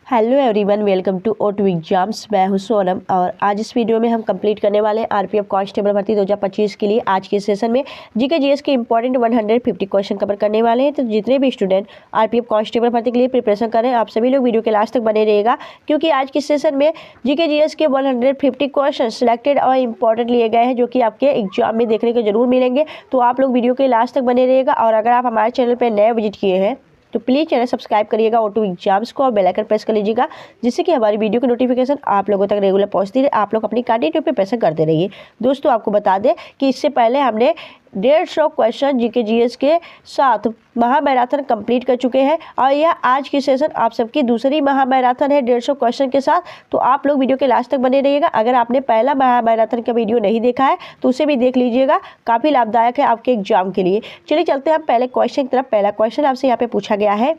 Hello everyone, welcome to O2 exams. मैं हूं सोनम और आज इस वीडियो में हम कंप्लीट करने वाले हैं आरपीएफ कांस्टेबल भर्ती 2025 के लिए। आज के सेशन में जीके जीएस के इंपॉर्टेंट 150 क्वेश्चन कवर करने वाले हैं। तो जितने भी स्टूडेंट आरपीएफ कांस्टेबल भर्ती के लिए प्रिपरेशन कर रहे हैं, आप सभी लोग वीडियो के लास्ट तक बने रहिएगा, क्योंकि आज के सेशन में जीके जीएस के 150 क्वेश्चन सिलेक्टेड और इंपॉर्टेंट लिए गए हैं, जो कि आपके एग्जाम में देखने को जरूर मिलेंगे। तो आप लोग वीडियो के लास्ट तक बने रहिएगा। और अगर आप हमारे चैनल पर नए विजिट किए हैं तो प्लीज़ चैनल सब्सक्राइब करिएगा O2 एग्जाम्स को और बेल आइकन प्रेस कर लीजिएगा, जिससे कि हमारी वीडियो की नोटिफिकेशन आप लोगों तक रेगुलर पहुंचती रहे। आप लोग अपनी कंटिन्यू प्रिपरेशन करते रहिए। दोस्तों, आपको बता दें कि इससे पहले हमने 150 क्वेश्चन जीके जीएस के साथ महामैराथन कंप्लीट कर चुके हैं और यह आज की सेशन आप सबकी दूसरी महामैराथन है 150 क्वेश्चन के साथ। तो आप लोग वीडियो के लास्ट तक बने रहिएगा। अगर आपने पहला महामैराथन का वीडियो नहीं देखा है तो उसे भी देख लीजिएगा, काफ़ी लाभदायक है आपके एग्जाम के लिए। चलिए चलते हैं हम पहले क्वेश्चन की तरफ। पहला क्वेश्चन आपसे यहाँ पे पूछा गया है,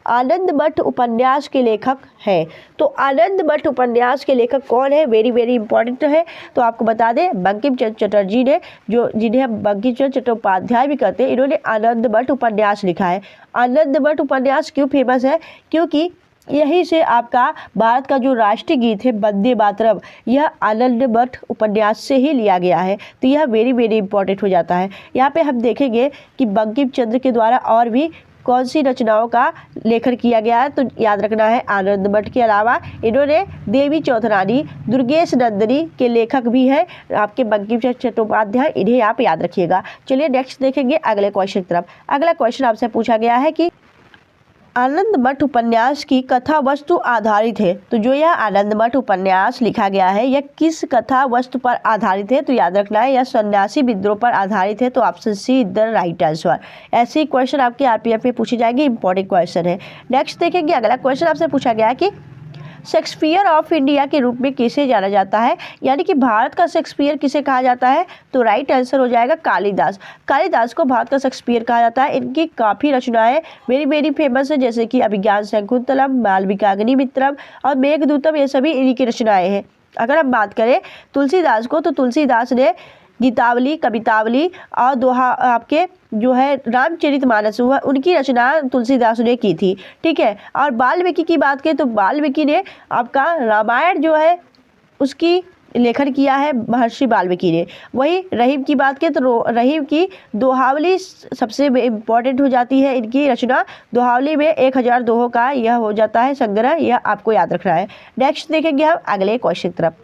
आनंद मठ उपन्यास के लेखक हैं। तो आनंद मठ उपन्यास के लेखक कौन है, वेरी वेरी इंपॉर्टेंट है। तो आपको बता दें, बंकिम चंद्र चटर्जी ने, जो जिन्हें हम बंकिम चंद्र चट्टोपाध्याय भी कहते हैं, इन्होंने आनंद मठ उपन्यास लिखा है। आनंद मठ उपन्यास क्यों फेमस है? क्योंकि यहीं से आपका भारत का जो राष्ट्रीय गीत है वंदे मातरम, यह आनंद मठ उपन्यास से ही लिया गया है। तो यह वेरी वेरी इंपॉर्टेंट हो जाता है। यहाँ पे हम देखेंगे कि बंकिम चंद्र के द्वारा और भी कौन सी रचनाओं का लेखन किया गया है। तो याद रखना है, आनंद मठ के अलावा इन्होंने देवी चौधरानी, दुर्गेश नंदिनी के लेखक भी हैं आपके बंकिम चंद्र चट्टोपाध्याय, इन्हें आप याद रखिएगा। चलिए नेक्स्ट देखेंगे अगले क्वेश्चन की तरफ। अगला क्वेश्चन आपसे पूछा गया है कि आनंद मठ उपन्यास की कथा वस्तु आधारित है। तो जो यह आनंद मठ उपन्यास लिखा गया है, यह किस कथा वस्तु पर आधारित है? तो याद रखना है, यह सन्यासी विद्रोह पर आधारित है। तो option see the right answer. ऐसे क्वेश्चन आपके आरपीएफ में पूछे जाएंगे, इंपॉर्टेंट क्वेश्चन है। नेक्स्ट देखेंगे अगला क्वेश्चन आपसे पूछा गया है कि शेक्सपियर ऑफ इंडिया के रूप में किसे जाना जाता है, यानी कि भारत का शेक्सपियर किसे कहा जाता है? तो राइट आंसर हो जाएगा कालिदास। कालिदास को भारत का शेक्सपियर कहा जाता है। इनकी काफ़ी रचनाएं वेरी वेरी फेमस है, जैसे कि अभिज्ञान शाकुंतलम, मालविकाग्निमित्रम और मेघदूतम, ये सभी इन्हीं की रचनाएं हैं। अगर हम बात करें तुलसीदास को, तो तुलसीदास ने गीतावली, कवितावली और दोहा आपके जो है रामचरितमानस हुआ, उनकी रचना तुलसीदास ने की थी। ठीक है। और वाल्मीकि की बात करें तो वाल्मीकि ने आपका रामायण जो है उसकी लेखन किया है, महर्षि वाल्मीकि ने। वही रहीम की बात करें तो रहीम की दोहावली सबसे इम्पोर्टेंट हो जाती है इनकी रचना। दोहावली में 1000 दोहों का यह हो जाता है संग्रह, यह आपको याद रखना है। नेक्स्ट देखेंगे हम अगले क्वेश्चन की तरफ।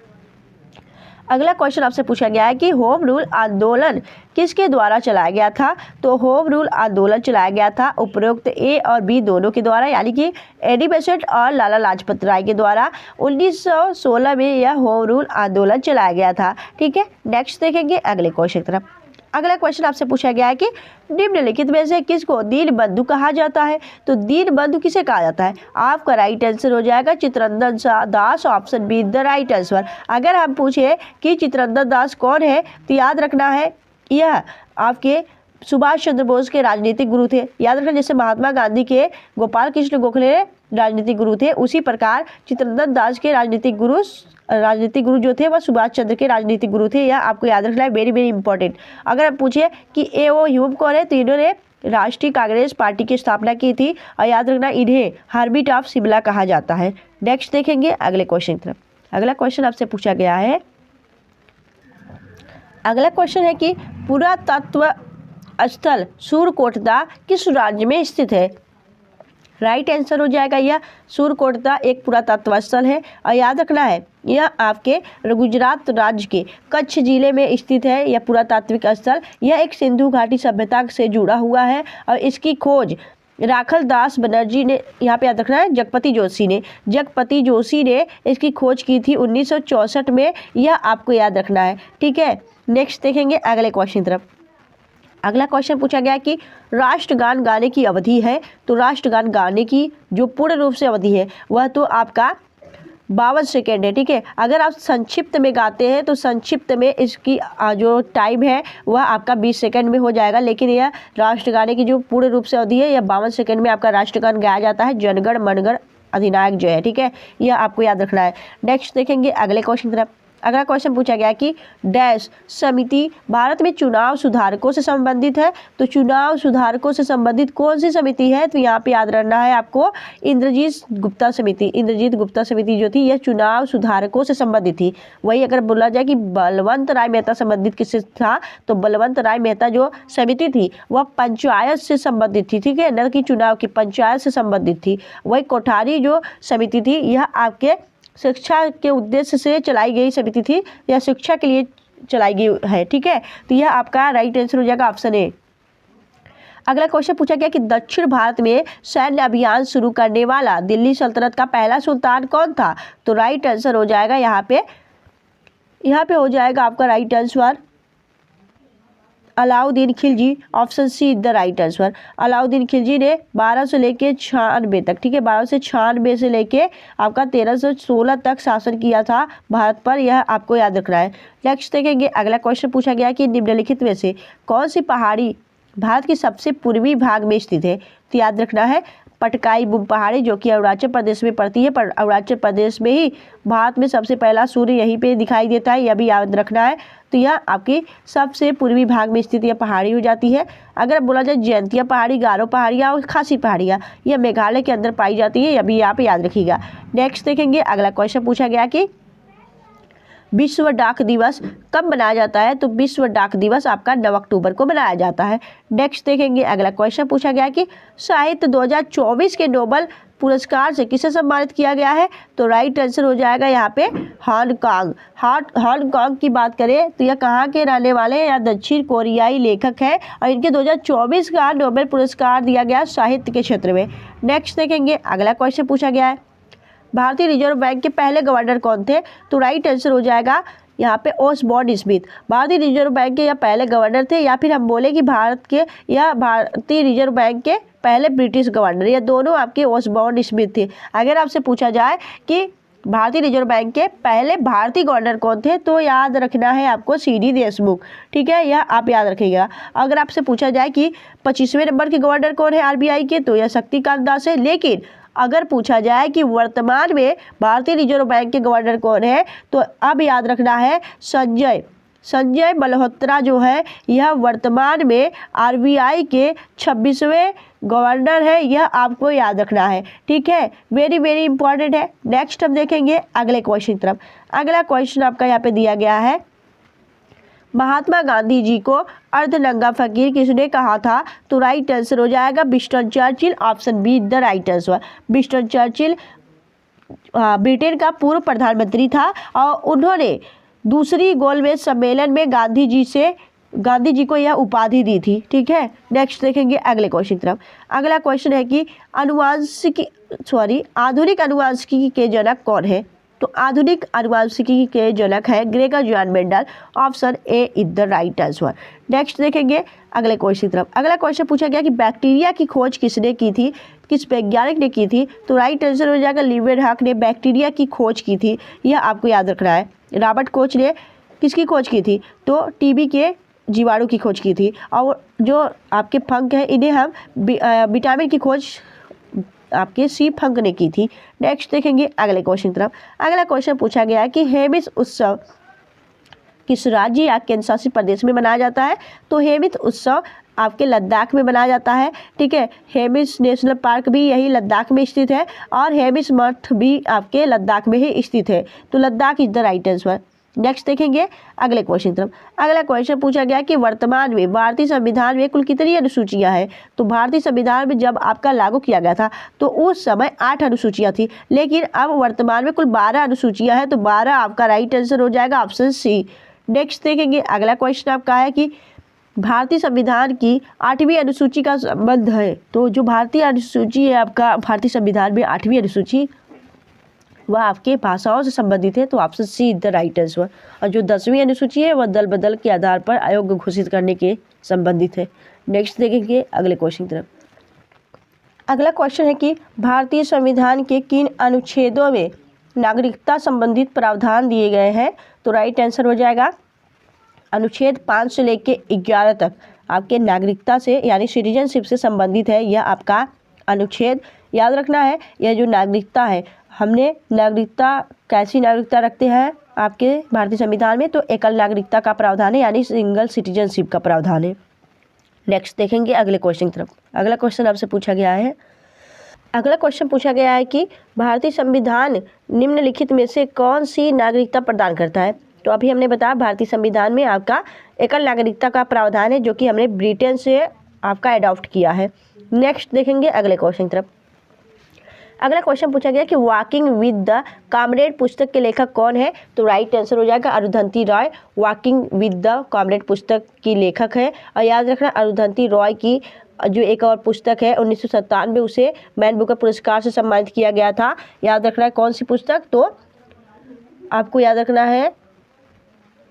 अगला क्वेश्चन आपसे पूछा गया है कि होम रूल आंदोलन किसके द्वारा चलाया गया था? तो होम रूल आंदोलन चलाया गया था उपरोक्त ए और बी दोनों के द्वारा, यानी कि एनी बेसेंट और लाला लाजपत राय के द्वारा 1916 में यह होम रूल आंदोलन चलाया गया था। ठीक है। नेक्स्ट देखेंगे अगले क्वेश्चन की तरफ। अगला क्वेश्चन आपसे पूछा गया है कि निम्नलिखित में से किसको दीनबंधु कहा जाता है? तो दीनबंधु किसे कहा जाता है? आपका राइट आंसर हो जाएगा Chittaranjan Das, option B the right answer. अगर हम पूछे कि चित्तरंजन दास कौन है, तो याद रखना है यह आपके सुभाष चंद्र बोस के राजनीतिक गुरु थे। याद रखना, जैसे महात्मा गांधी के गोपाल कृष्ण गोखले राजनीतिक गुरु थे, उसी प्रकार चित्तरंजन दास के राजनीतिक गुरु जो थे वह सुभाष चंद्र के राजनीतिक गुरु थे। यह आपको याद रखना है, वेरी वेरी इंपॉर्टेंट। अगर आप पूछे कि A.O. ह्यूम कौन है, तो इन्होंने राष्ट्रीय कांग्रेस पार्टी की स्थापना की थी और याद रखना इन्हें हर्बिट ऑफ शिमला कहा जाता है। नेक्स्ट देखेंगे अगले क्वेश्चन की तरफ। अगला क्वेश्चन आपसे पूछा गया है, अगला क्वेश्चन है कि पुरातत्व स्थल सूर्यकोटदा किस राज्य में स्थित है? राइट आंसर हो जाएगा यह सूर्यकोटदा एक पुरातत्व स्थल है और याद रखना है यह आपके गुजरात राज्य के कच्छ जिले में स्थित है। यह पुरातात्विक स्थल, यह एक सिंधु घाटी सभ्यता से जुड़ा हुआ है और इसकी खोज राखल दास बनर्जी ने, यहाँ पे याद रखना है जगपति जोशी ने इसकी खोज की थी 1964 में। यह आपको याद रखना है। ठीक है। नेक्स्ट देखेंगे अगले क्वेश्चन की तरफ। अगला क्वेश्चन पूछा गया कि राष्ट्रगान गाने की अवधि है। तो राष्ट्रगान गाने की जो पूर्ण रूप से अवधि है वह तो आपका 52 सेकेंड है। ठीक है। अगर आप संक्षिप्त में गाते हैं तो संक्षिप्त में इसकी जो टाइम है वह आपका 20 सेकेंड में हो जाएगा, लेकिन यह राष्ट्रगाने की जो पूर्ण रूप से अवधि है यह 52 सेकेंड में आपका राष्ट्रगान गाया जाता है, जनगण मनगण अधिनायक जो है। ठीक है। यह आपको याद रखना है। नेक्स्ट देखेंगे अगले क्वेश्चन की तरफ। अगला क्वेश्चन पूछा गया कि डैश समिति भारत में चुनाव सुधारकों से संबंधित है। तो चुनाव सुधारकों से संबंधित कौन सी समिति है, तो यहाँ पे याद रखना है आपको इंद्रजीत गुप्ता समिति। इंद्रजीत गुप्ता समिति जो थी यह चुनाव सुधारकों से संबंधित थी। वही अगर बोला जाए कि बलवंत राय मेहता संबंधित किससे था, तो बलवंत राय मेहता जो समिति थी वह पंचायत से संबंधित थी, ठीक है, न कि चुनाव की, पंचायत से संबंधित थी। वही कोठारी जो समिति थी यह आपके शिक्षा के उद्देश्य से चलाई गई समिति थी, या शिक्षा के लिए चलाई गई है, ठीक है। तो यह आपका राइट आंसर हो जाएगा ऑप्शन ए। अगला क्वेश्चन पूछा गया कि दक्षिण भारत में सैन्य अभियान शुरू करने वाला दिल्ली सल्तनत का पहला सुल्तान कौन था। तो राइट आंसर हो जाएगा यहाँ पे हो जाएगा आपका right answer Alauddin Khilji. Option see the right answer. Alauddin Khilji ने 1200 से लेके 96 तक, ठीक है, 1200 से 96 से लेके आपका 1316 तक शासन किया था भारत पर, यह आपको याद रखना है। नेक्स्ट देखेंगे, अगला क्वेश्चन पूछा गया कि निम्नलिखित में से कौन सी पहाड़ी भारत के सबसे पूर्वी भाग में स्थित है। तो याद रखना है पटकाई बुम पहाड़ी जो कि अरुणाचल प्रदेश में पड़ती है, पर अरुणाचल प्रदेश में ही भारत में सबसे पहला सूर्य यहीं पे दिखाई देता है, यह भी याद रखना है। तो यह आपकी सबसे पूर्वी भाग में स्थित यह पहाड़ी हो जाती है। अगर बोला जाए जयंतिया पहाड़ी, गारो पहाड़ियाँ और खासी पहाड़ियाँ, यह मेघालय के अंदर पाई जाती है, यह भी यहाँ पे याद रखिएगा। नेक्स्ट देखेंगे, अगला क्वेश्चन पूछा गया कि विश्व डाक दिवस कब मनाया जाता है। तो विश्व डाक दिवस आपका 9 अक्टूबर को मनाया जाता है। नेक्स्ट देखेंगे, अगला क्वेश्चन पूछा गया कि साहित्य 2024 के नोबेल पुरस्कार से किसे सम्मानित किया गया है। तो राइट आंसर हो जाएगा यहाँ पे हांगकांग। हांगकांग की बात करें तो यह कहाँ के रहने वाले हैं, या दक्षिण कोरियाई लेखक है, और इनके 2024 का नोबेल पुरस्कार दिया गया साहित्य के क्षेत्र में। नेक्स्ट देखेंगे, अगला क्वेश्चन पूछा गया है भारतीय रिजर्व बैंक के पहले गवर्नर कौन थे। तो राइट आंसर हो जाएगा यहाँ पे ओसबॉर्न स्मिथ। भारतीय रिजर्व बैंक के या पहले गवर्नर थे, या फिर हम बोले कि भारत के या भारतीय रिजर्व बैंक के पहले ब्रिटिश गवर्नर, या दोनों आपके ओसबॉर्न स्मिथ थे। अगर आपसे पूछा जाए कि भारतीय रिजर्व बैंक के पहले भारतीय गवर्नर कौन थे, तो याद रखना है आपको सीडी देशमुख, ठीक है, यह आप याद रखिएगा। अगर आपसे पूछा जाए कि 25वें नंबर के गवर्नर कौन है आरबीआई के, तो यह शक्तिकांत दास है। लेकिन अगर पूछा जाए कि वर्तमान में भारतीय रिजर्व बैंक के गवर्नर कौन है, तो अब याद रखना है संजय मल्होत्रा जो है यह वर्तमान में आरबीआई के 26वें गवर्नर है, यह आपको याद रखना है, ठीक है, वेरी वेरी इंपॉर्टेंट है। नेक्स्ट हम देखेंगे अगले क्वेश्चन की तरफ। अगला क्वेश्चन आपका यहाँ पे दिया गया है महात्मा गांधी जी को अर्धनंगा फकीर किसने कहा था। तो राइट आंसर हो जाएगा Winston Churchill. Option B the right answer. Winston Churchill Britain का पूर्व प्रधानमंत्री था, और उन्होंने दूसरी गोलमेज सम्मेलन में गांधी जी को यह उपाधि दी थी, ठीक है। नेक्स्ट देखेंगे अगले क्वेश्चन की तरफ। अगला क्वेश्चन है कि आधुनिक आनुवांशिकी के जनक कौन है। तो आधुनिक आनुवांशिकी के जनक है Gregor John Mendel. Option A is the right answer. Next देखेंगे अगले क्वेश्चन की तरफ। अगला क्वेश्चन पूछा गया कि बैक्टीरिया की खोज किसने की थी, किस वैज्ञानिक ने की थी। तो राइट आंसर हो जाएगा लीवेनहॉक ने बैक्टीरिया की खोज की थी, यह आपको याद रखना है। रॉबर्ट कोच ने किसकी खोज की थी, तो टीबी के जीवाणु की खोज की थी। और जो आपके फंग हैं इन्हें हम विटामिन की खोज आपके सी फंग ने की थी। नेक्स्ट देखेंगे अगले क्वेश्चन की तरफ। अगला क्वेश्चन पूछा गया है कि हेमिस उत्सव किस राज्य या केंद्र शासित प्रदेश में मनाया जाता है। तो हेमिस उत्सव आपके लद्दाख में मनाया जाता है, ठीक है। हेमिस नेशनल पार्क भी यही लद्दाख में स्थित है, और हेमिस मठ भी आपके लद्दाख में ही स्थित है। तो Ladakh is the right answer. Next देखेंगे अगले क्वेश्चन की तरफ। अगला क्वेश्चन पूछा गया कि वर्तमान में भारतीय संविधान में कुल कितनी अनुसूचियां हैं। तो भारतीय संविधान में जब आपका लागू किया गया था तो उस समय 8 अनुसूचियां थी, लेकिन अब वर्तमान में कुल 12 अनुसूचियां हैं। तो 12 आपका राइट आंसर हो जाएगा ऑप्शन सी। नेक्स्ट देखेंगे अगला क्वेश्चन आपका है कि भारतीय संविधान की 8वीं अनुसूची का संबंध है। तो जो भारतीय अनुसूची है आपका भारतीय संविधान में 8वीं अनुसूची वह आपके भाषाओं से संबंधित है। तो option see the right answer. और जो 10वीं अनुसूची है वह दल बदल के आधार पर अयोग्य घोषित करने के संबंधित है। नेक्स्ट देखेंगे अगले क्वेश्चन की तरफ। अगला क्वेश्चन है कि भारतीय संविधान के किन अनुच्छेदों में नागरिकता संबंधित प्रावधान दिए गए हैं। तो राइट आंसर हो जाएगा अनुच्छेद 5 से लेके 11 तक आपके नागरिकता से यानी सिटीजनशिप से संबंधित है। यह आपका अनुच्छेद याद रखना है। यह जो नागरिकता है हमने नागरिकता, कैसी नागरिकता रखते हैं आपके भारतीय संविधान में, तो एकल नागरिकता का प्रावधान है, यानी सिंगल सिटीजनशिप का प्रावधान है। नेक्स्ट देखेंगे अगले क्वेश्चन की तरफ। अगला क्वेश्चन आपसे पूछा गया है, अगला क्वेश्चन पूछा गया है कि भारतीय संविधान निम्नलिखित में से कौन सी नागरिकता प्रदान करता है। तो अभी हमने बताया भारतीय संविधान में आपका एकल नागरिकता का प्रावधान है, जो कि हमने ब्रिटेन से आपका अडॉप्ट किया है। नेक्स्ट देखेंगे अगले क्वेश्चन की तरफ। अगला क्वेश्चन पूछा गया कि वॉकिंग विद द कॉमरेड पुस्तक के लेखक कौन है। तो राइट आंसर हो जाएगा Arundhati Roy. Walking with the comrade पुस्तक की लेखक है। और याद रखना अरुंधति रॉय की जो एक और पुस्तक है 1997 उसे मैन बुकर पुरस्कार से सम्मानित किया गया था। याद रखना है कौन सी पुस्तक, तो आपको याद रखना है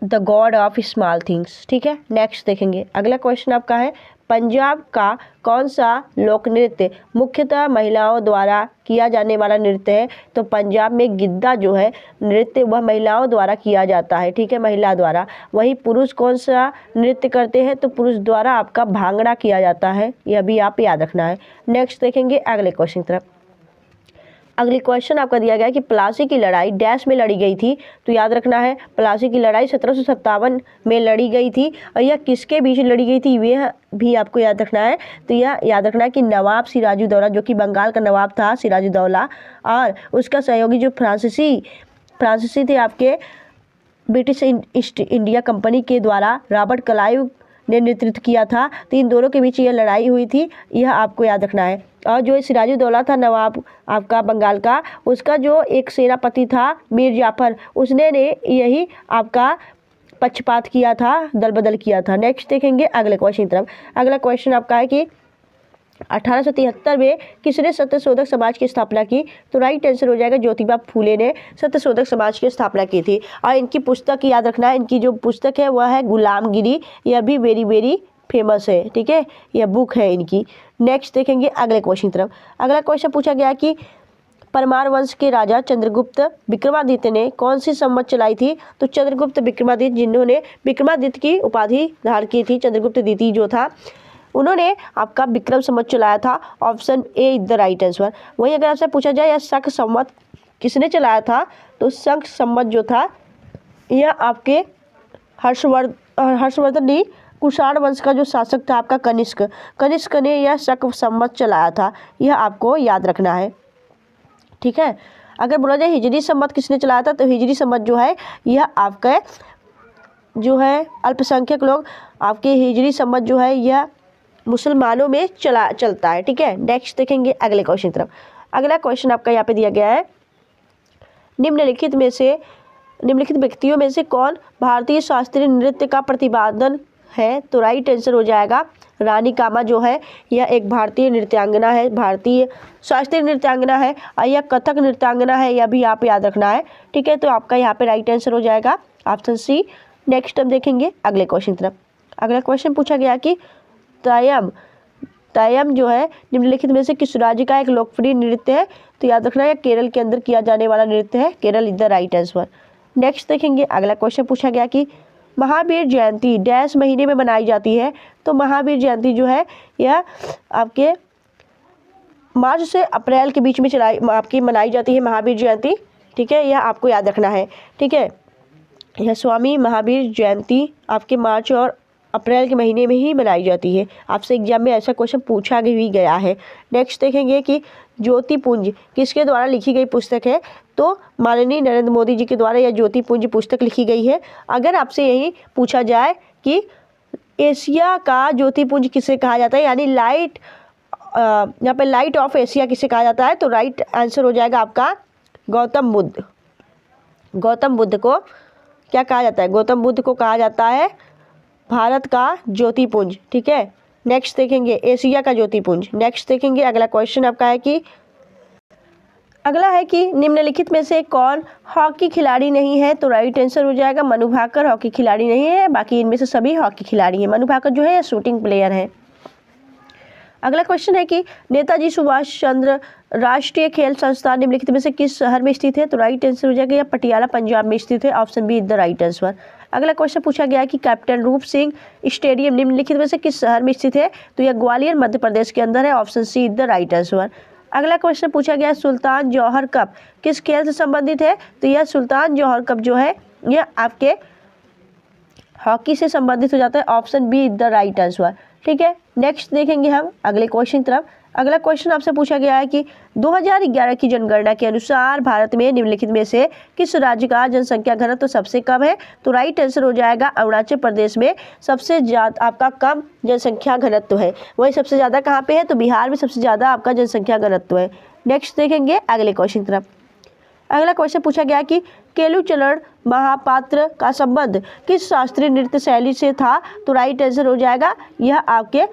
the God of small things. ठीक है, नेक्स्ट देखेंगे अगला क्वेश्चन आपका है, पंजाब का कौन सा लोक नृत्य मुख्यतः महिलाओं द्वारा किया जाने वाला नृत्य है। तो पंजाब में गिद्धा जो है नृत्य वह महिलाओं द्वारा किया जाता है। ठीक है, महिला द्वारा। वहीं पुरुष कौन सा नृत्य करते हैं, तो पुरुष द्वारा आपका भांगड़ा किया जाता है, यह भी आप याद रखना है। नेक्स्ट देखेंगे अगले क्वेश्चन की तरफ। अगली क्वेश्चन आपका दिया गया है कि प्लासी की लड़ाई डैश में लड़ी गई थी। तो याद रखना है प्लासी की लड़ाई 1757 में लड़ी गई थी। और यह किसके बीच लड़ी गई थी, यह भी आपको याद रखना है। तो यह याद रखना है कि नवाब सिराजुद्दौला, जो कि बंगाल का नवाब था सिराजुद्दौला, और उसका सहयोगी जो फ्रांसीसी थे आपके ब्रिटिश ईस्ट इंडिया कंपनी के द्वारा रॉबर्ट क्लाइव ने नेतृत्व किया था। तो इन दोनों के बीच यह लड़ाई हुई थी, यह आपको याद रखना है। और जो सिराजुद्दौला था नवाब आपका बंगाल का, उसका जो एक सेनापति था मीर जाफर, उसने यही आपका पक्षपात किया था, दल बदल किया था। नेक्स्ट देखेंगे अगले क्वेश्चन की तरफ। अगला क्वेश्चन आपका है कि 1873 में किसने सत्यशोधक समाज की स्थापना की। तो राइट आंसर हो जाएगा ज्योतिबा फूले ने सत्यशोधक समाज की स्थापना की थी। और इनकी पुस्तक याद रखना है, इनकी जो पुस्तक है वह है गुलामगिरी, यह भी वेरी वेरी फेमस है। ठीक है, यह बुक है इनकी। नेक्स्ट देखेंगे अगले क्वेश्चन की तरफ। अगला क्वेश्चन पूछा गया कि परमार वंश के राजा चंद्रगुप्त विक्रमादित्य ने कौन सी संमत चलाई थी। तो चंद्रगुप्त विक्रमादित्य, जिन्होंने विक्रमादित्य की उपाधि धारण की थी, चंद्रगुप्त द्वितीय जो था, उन्होंने आपका विक्रम संवत चलाया था। Option A is the right answer. वहीं अगर आपसे पूछा जाए यह शक संवत किसने चलाया था, तो शक संवत जो था यह आपके हर्षवर्धन नहीं, कुषाण वंश का जो शासक था आपका कनिष्क ने यह शक संवत चलाया था, यह आपको याद रखना है। ठीक है, अगर बोला जाए हिजरी संवत किसने चलाया था, तो हिजरी संवत जो है यह आपका जो है अल्पसंख्यक लोग, आपके हिजरी संवत जो है यह मुसलमानों में चलता है। ठीक है, नेक्स्ट देखेंगे अगले क्वेश्चन की तरफ। अगला क्वेश्चन आपका यहाँ पे दिया गया है, निम्नलिखित व्यक्तियों में से कौन भारतीय शास्त्रीय नृत्य का प्रतिपादन है। तो राइट आंसर हो जाएगा रानी कामा, जो है यह एक भारतीय नृत्यांगना है, भारतीय शास्त्रीय नृत्यांगना है, और यह कथक नृत्यांगना है, यह भी आप याद रखना है। ठीक है, तो आपका यहाँ पे राइट आंसर हो जाएगा ऑप्शन सी। नेक्स्ट हम देखेंगे अगले क्वेश्चन की तरफ। अगला क्वेश्चन पूछा गया कि तयम जो है निम्नलिखित में से किस राज्य का एक लोकप्रिय नृत्य है। तो याद रखना है केरल के अंदर किया जाने वाला नृत्य है, Kerala is the right answer. Next देखेंगे अगला क्वेश्चन पूछा गया कि महावीर जयंती डैश महीने में मनाई जाती है। तो महावीर जयंती जो है यह आपके मार्च से अप्रैल के बीच में आपकी मनाई जाती है महावीर जयंती। ठीक है, यह आपको याद रखना है। ठीक है, यह स्वामी महावीर जयंती आपके मार्च और अप्रैल के महीने में ही मनाई जाती है। आपसे एग्जाम में ऐसा क्वेश्चन पूछा भी गया है। नेक्स्ट देखेंगे कि ज्योतिपुंज किसके द्वारा लिखी गई पुस्तक है। तो माननीय नरेंद्र मोदी जी के द्वारा यह ज्योतिपुंज पुस्तक लिखी गई है। अगर आपसे यही पूछा जाए कि एशिया का ज्योतिपुंज किसे कहा जाता है, यानी यहाँ पे लाइट ऑफ एशिया किसे कहा जाता है, तो राइट आंसर हो जाएगा आपका गौतम बुद्ध। गौतम बुद्ध को क्या कहा जाता है, गौतम बुद्ध को कहा जाता है भारत का ज्योतिपुंज। ठीक है, नेक्स्ट देखेंगे एशिया का ज्योतिपुंज। नेक्स्ट देखेंगे अगला क्वेश्चन आपका है कि अगला है कि निम्नलिखित में से कौन हॉकी खिलाड़ी नहीं है। तो राइट आंसर हो जाएगा मनु भाकर हॉकी खिलाड़ी नहीं है, बाकी इनमें से सभी हॉकी खिलाड़ी हैं। मनु भाकर जो है शूटिंग प्लेयर है। अगला क्वेश्चन है कि नेताजी सुभाष चंद्र राष्ट्रीय खेल संस्थान निम्नलिखित में से किस शहर में स्थित है। तो राइट आंसर हो जाएगा यह पटियाला पंजाब में स्थित है। Option B is the right answer. अगला क्वेश्चन पूछा गया कि कैप्टन रूप सिंह स्टेडियम निम्नलिखित में से किस शहर में स्थित है। तो यह ग्वालियर मध्य प्रदेश के अंदर है। Option C is the right answer. अगला क्वेश्चन पूछा गया सुल्तान जौहर कप किस खेल से संबंधित है? तो यह सुल्तान जौहर कप जो है यह आपके हॉकी से संबंधित हो जाता है। Option B the right answer. ठीक है, नेक्स्ट देखेंगे हम अगले क्वेश्चन की तरफ। अगला क्वेश्चन आपसे पूछा गया है कि 2011 की जनगणना के अनुसार भारत में निम्नलिखित में से किस राज्य का जनसंख्या घनत्व तो सबसे कम है? तो राइट आंसर हो जाएगा अरुणाचल प्रदेश में सबसे ज़्यादा आपका कम जनसंख्या घनत्व है। वही सबसे ज़्यादा कहाँ पे है? तो बिहार में सबसे ज़्यादा आपका जनसंख्या घनत्व है। नेक्स्ट देखेंगे अगले क्वेश्चन की तरफ। अगला क्वेश्चन पूछा गया कि केलुचरण महापात्र का संबंध किस शास्त्रीय नृत्य शैली से था? तो राइट आंसर हो जाएगा यह आपके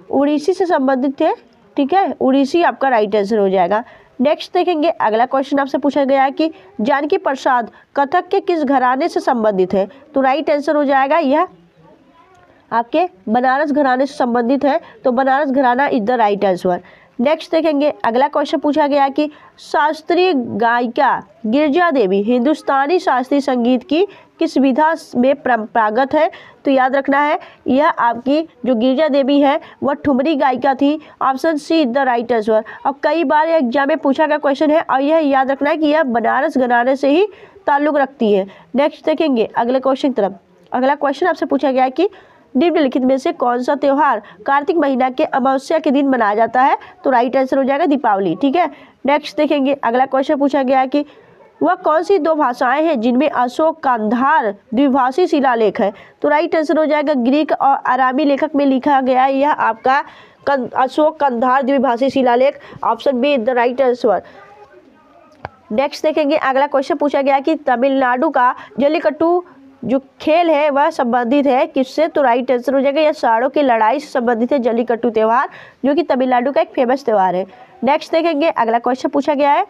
उड़ीसी से संबंधित थे। ठीक है, उड़ीसी आपका राइट आंसर हो जाएगा। नेक्स्ट देखेंगे अगला क्वेश्चन आपसे पूछा गया है कि जानकी प्रसाद कथक के किस घराने से संबंधित है? तो राइट आंसर हो जाएगा यह आपके बनारस घराने से संबंधित है। तो बनारस घराना is the right answer. Next देखेंगे अगला क्वेश्चन पूछा गया कि शास्त्रीय गायिका गिरिजा देवी हिंदुस्तानी शास्त्रीय संगीत की किस विधा में परंपरागत है? तो याद रखना है यह आपकी जो गिरिजा देवी है वह ठुमरी गायिका थी। Option see the right answer. और कई बार एग्जाम में पूछा गया क्वेश्चन है और यह याद रखना है कि यह बनारस घराने से ही ताल्लुक़ रखती है। नेक्स्ट देखेंगे अगले क्वेश्चन की तरफ। अगला क्वेश्चन आपसे पूछा गया है कि निम्नलिखित में से कौन सा त्यौहार कार्तिक महीना के अमावस्या के दिन मनाया जाता है? तो राइट आंसर हो जाएगा दीपावली। ठीक है, नेक्स्ट देखेंगे अगला क्वेश्चन पूछा गया है कि वह कौन सी दो भाषाएं हैं जिनमें अशोक कंधार द्विभाषी शिलालेख है? तो राइट आंसर हो जाएगा ग्रीक और आरामी लेखक में लिखा गया है यह आपका अशोक कंधार द्विभाषी शिलालेख। Option B the right answer. Next देखेंगे अगला क्वेश्चन पूछा गया कि तमिलनाडु का जल्लीकट्टू जो खेल है वह संबंधित है किससे? तो राइट आंसर हो जाएगा यह सांडों की लड़ाई से संबंधित है जल्लीकट्टू त्यौहार, जो कि तमिलनाडु का एक फेमस त्यौहार है। नेक्स्ट देखेंगे अगला क्वेश्चन पूछा गया है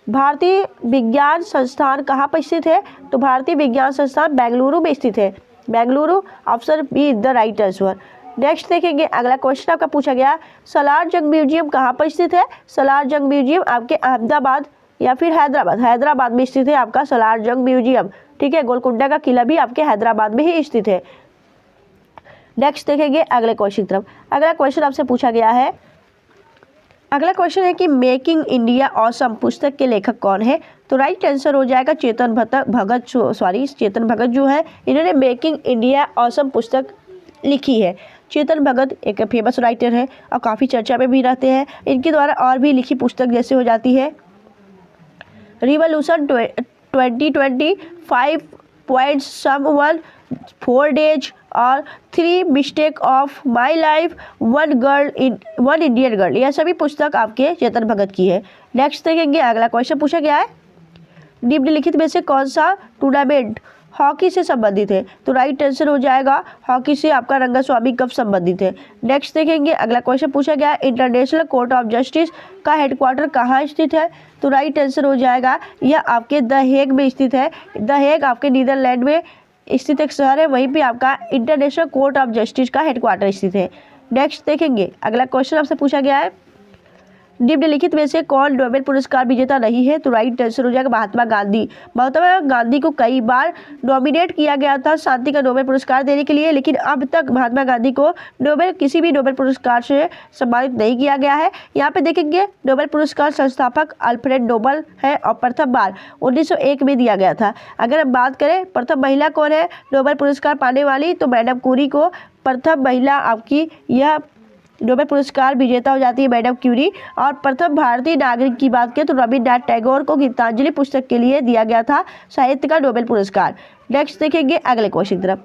भारतीय विज्ञान संस्थान कहाँ पर स्थित है? तो भारतीय विज्ञान संस्थान बेंगलुरु में स्थित है। Bengaluru option B the right answer. Next देखेंगे अगला क्वेश्चन आपका पूछा गया सलार जंग म्यूजियम कहाँ पर स्थित है? सलार जंग म्यूजियम आपके अहमदाबाद या फिर हैदराबाद में स्थित है आपका सलार जंग म्यूजियम। ठीक है, गोलकुंडा का किला भी आपके हैदराबाद में ही स्थित है। नेक्स्ट देखेंगे अगले क्वेश्चन की तरफ। अगला क्वेश्चन आपसे पूछा गया है अगला क्वेश्चन है कि मेकिंग इंडिया ऑसम पुस्तक के लेखक कौन है? तो राइट आंसर हो जाएगा चेतन भगत जो है इन्होंने मेकिंग इंडिया ऑसम पुस्तक लिखी है। चेतन भगत एक फेमस राइटर है और काफ़ी चर्चा में भी रहते हैं। इनके द्वारा और भी लिखी पुस्तक जैसे हो जाती है रिवॉल्यूशन 2020, 5 पॉइंट्स, समवन, 4 डेज और 3 mistake of my life, one Indian girl, यह सभी पुस्तक आपके चेतन भगत की है। नेक्स्ट देखेंगे अगला क्वेश्चन पूछा गया है निम्नलिखित में से कौन सा टूर्नामेंट हॉकी से संबंधित है? तो राइट आंसर हो जाएगा हॉकी से आपका रंगास्वामी कप संबंधित है। नेक्स्ट देखेंगे अगला क्वेश्चन पूछा गया इंटरनेशनल कोर्ट ऑफ जस्टिस का हेडक्वार्टर कहाँ स्थित है? तो राइट आंसर हो जाएगा यह आपके द हेग में स्थित है। द हेग आपके नीदरलैंड में स्थित एक शहर है, वहीं पे आपका इंटरनेशनल कोर्ट ऑफ जस्टिस का हेडक्वार्टर स्थित है। नेक्स्ट देखेंगे अगला क्वेश्चन आपसे पूछा गया है निम्नलिखित में से कौन नोबेल पुरस्कार विजेता नहीं है? तो राइट आंसर हो जाएगा महात्मा गांधी। महात्मा गांधी को कई बार नॉमिनेट किया गया था शांति का नोबेल पुरस्कार देने के लिए, लेकिन अब तक महात्मा गांधी को किसी भी नोबेल पुरस्कार से सम्मानित नहीं किया गया है। यहाँ पे देखेंगे नोबेल पुरस्कार संस्थापक अल्फ्रेड नोबल है और प्रथम बार 1901 में दिया गया था। अगर हम बात करें प्रथम महिला कौन है नोबेल पुरस्कार पाने वाली, तो मैडम क्यूरी को प्रथम महिला आपकी यह नोबेल पुरस्कार विजेता हो जाती है मैडम क्यूरी। और प्रथम भारतीय नागरिक की बात करें तो रविन्द्रनाथ टैगोर को गीतांजलि पुस्तक के लिए दिया गया था साहित्य का नोबेल पुरस्कार। नेक्स्ट देखेंगे अगले क्वेश्चन की तरफ।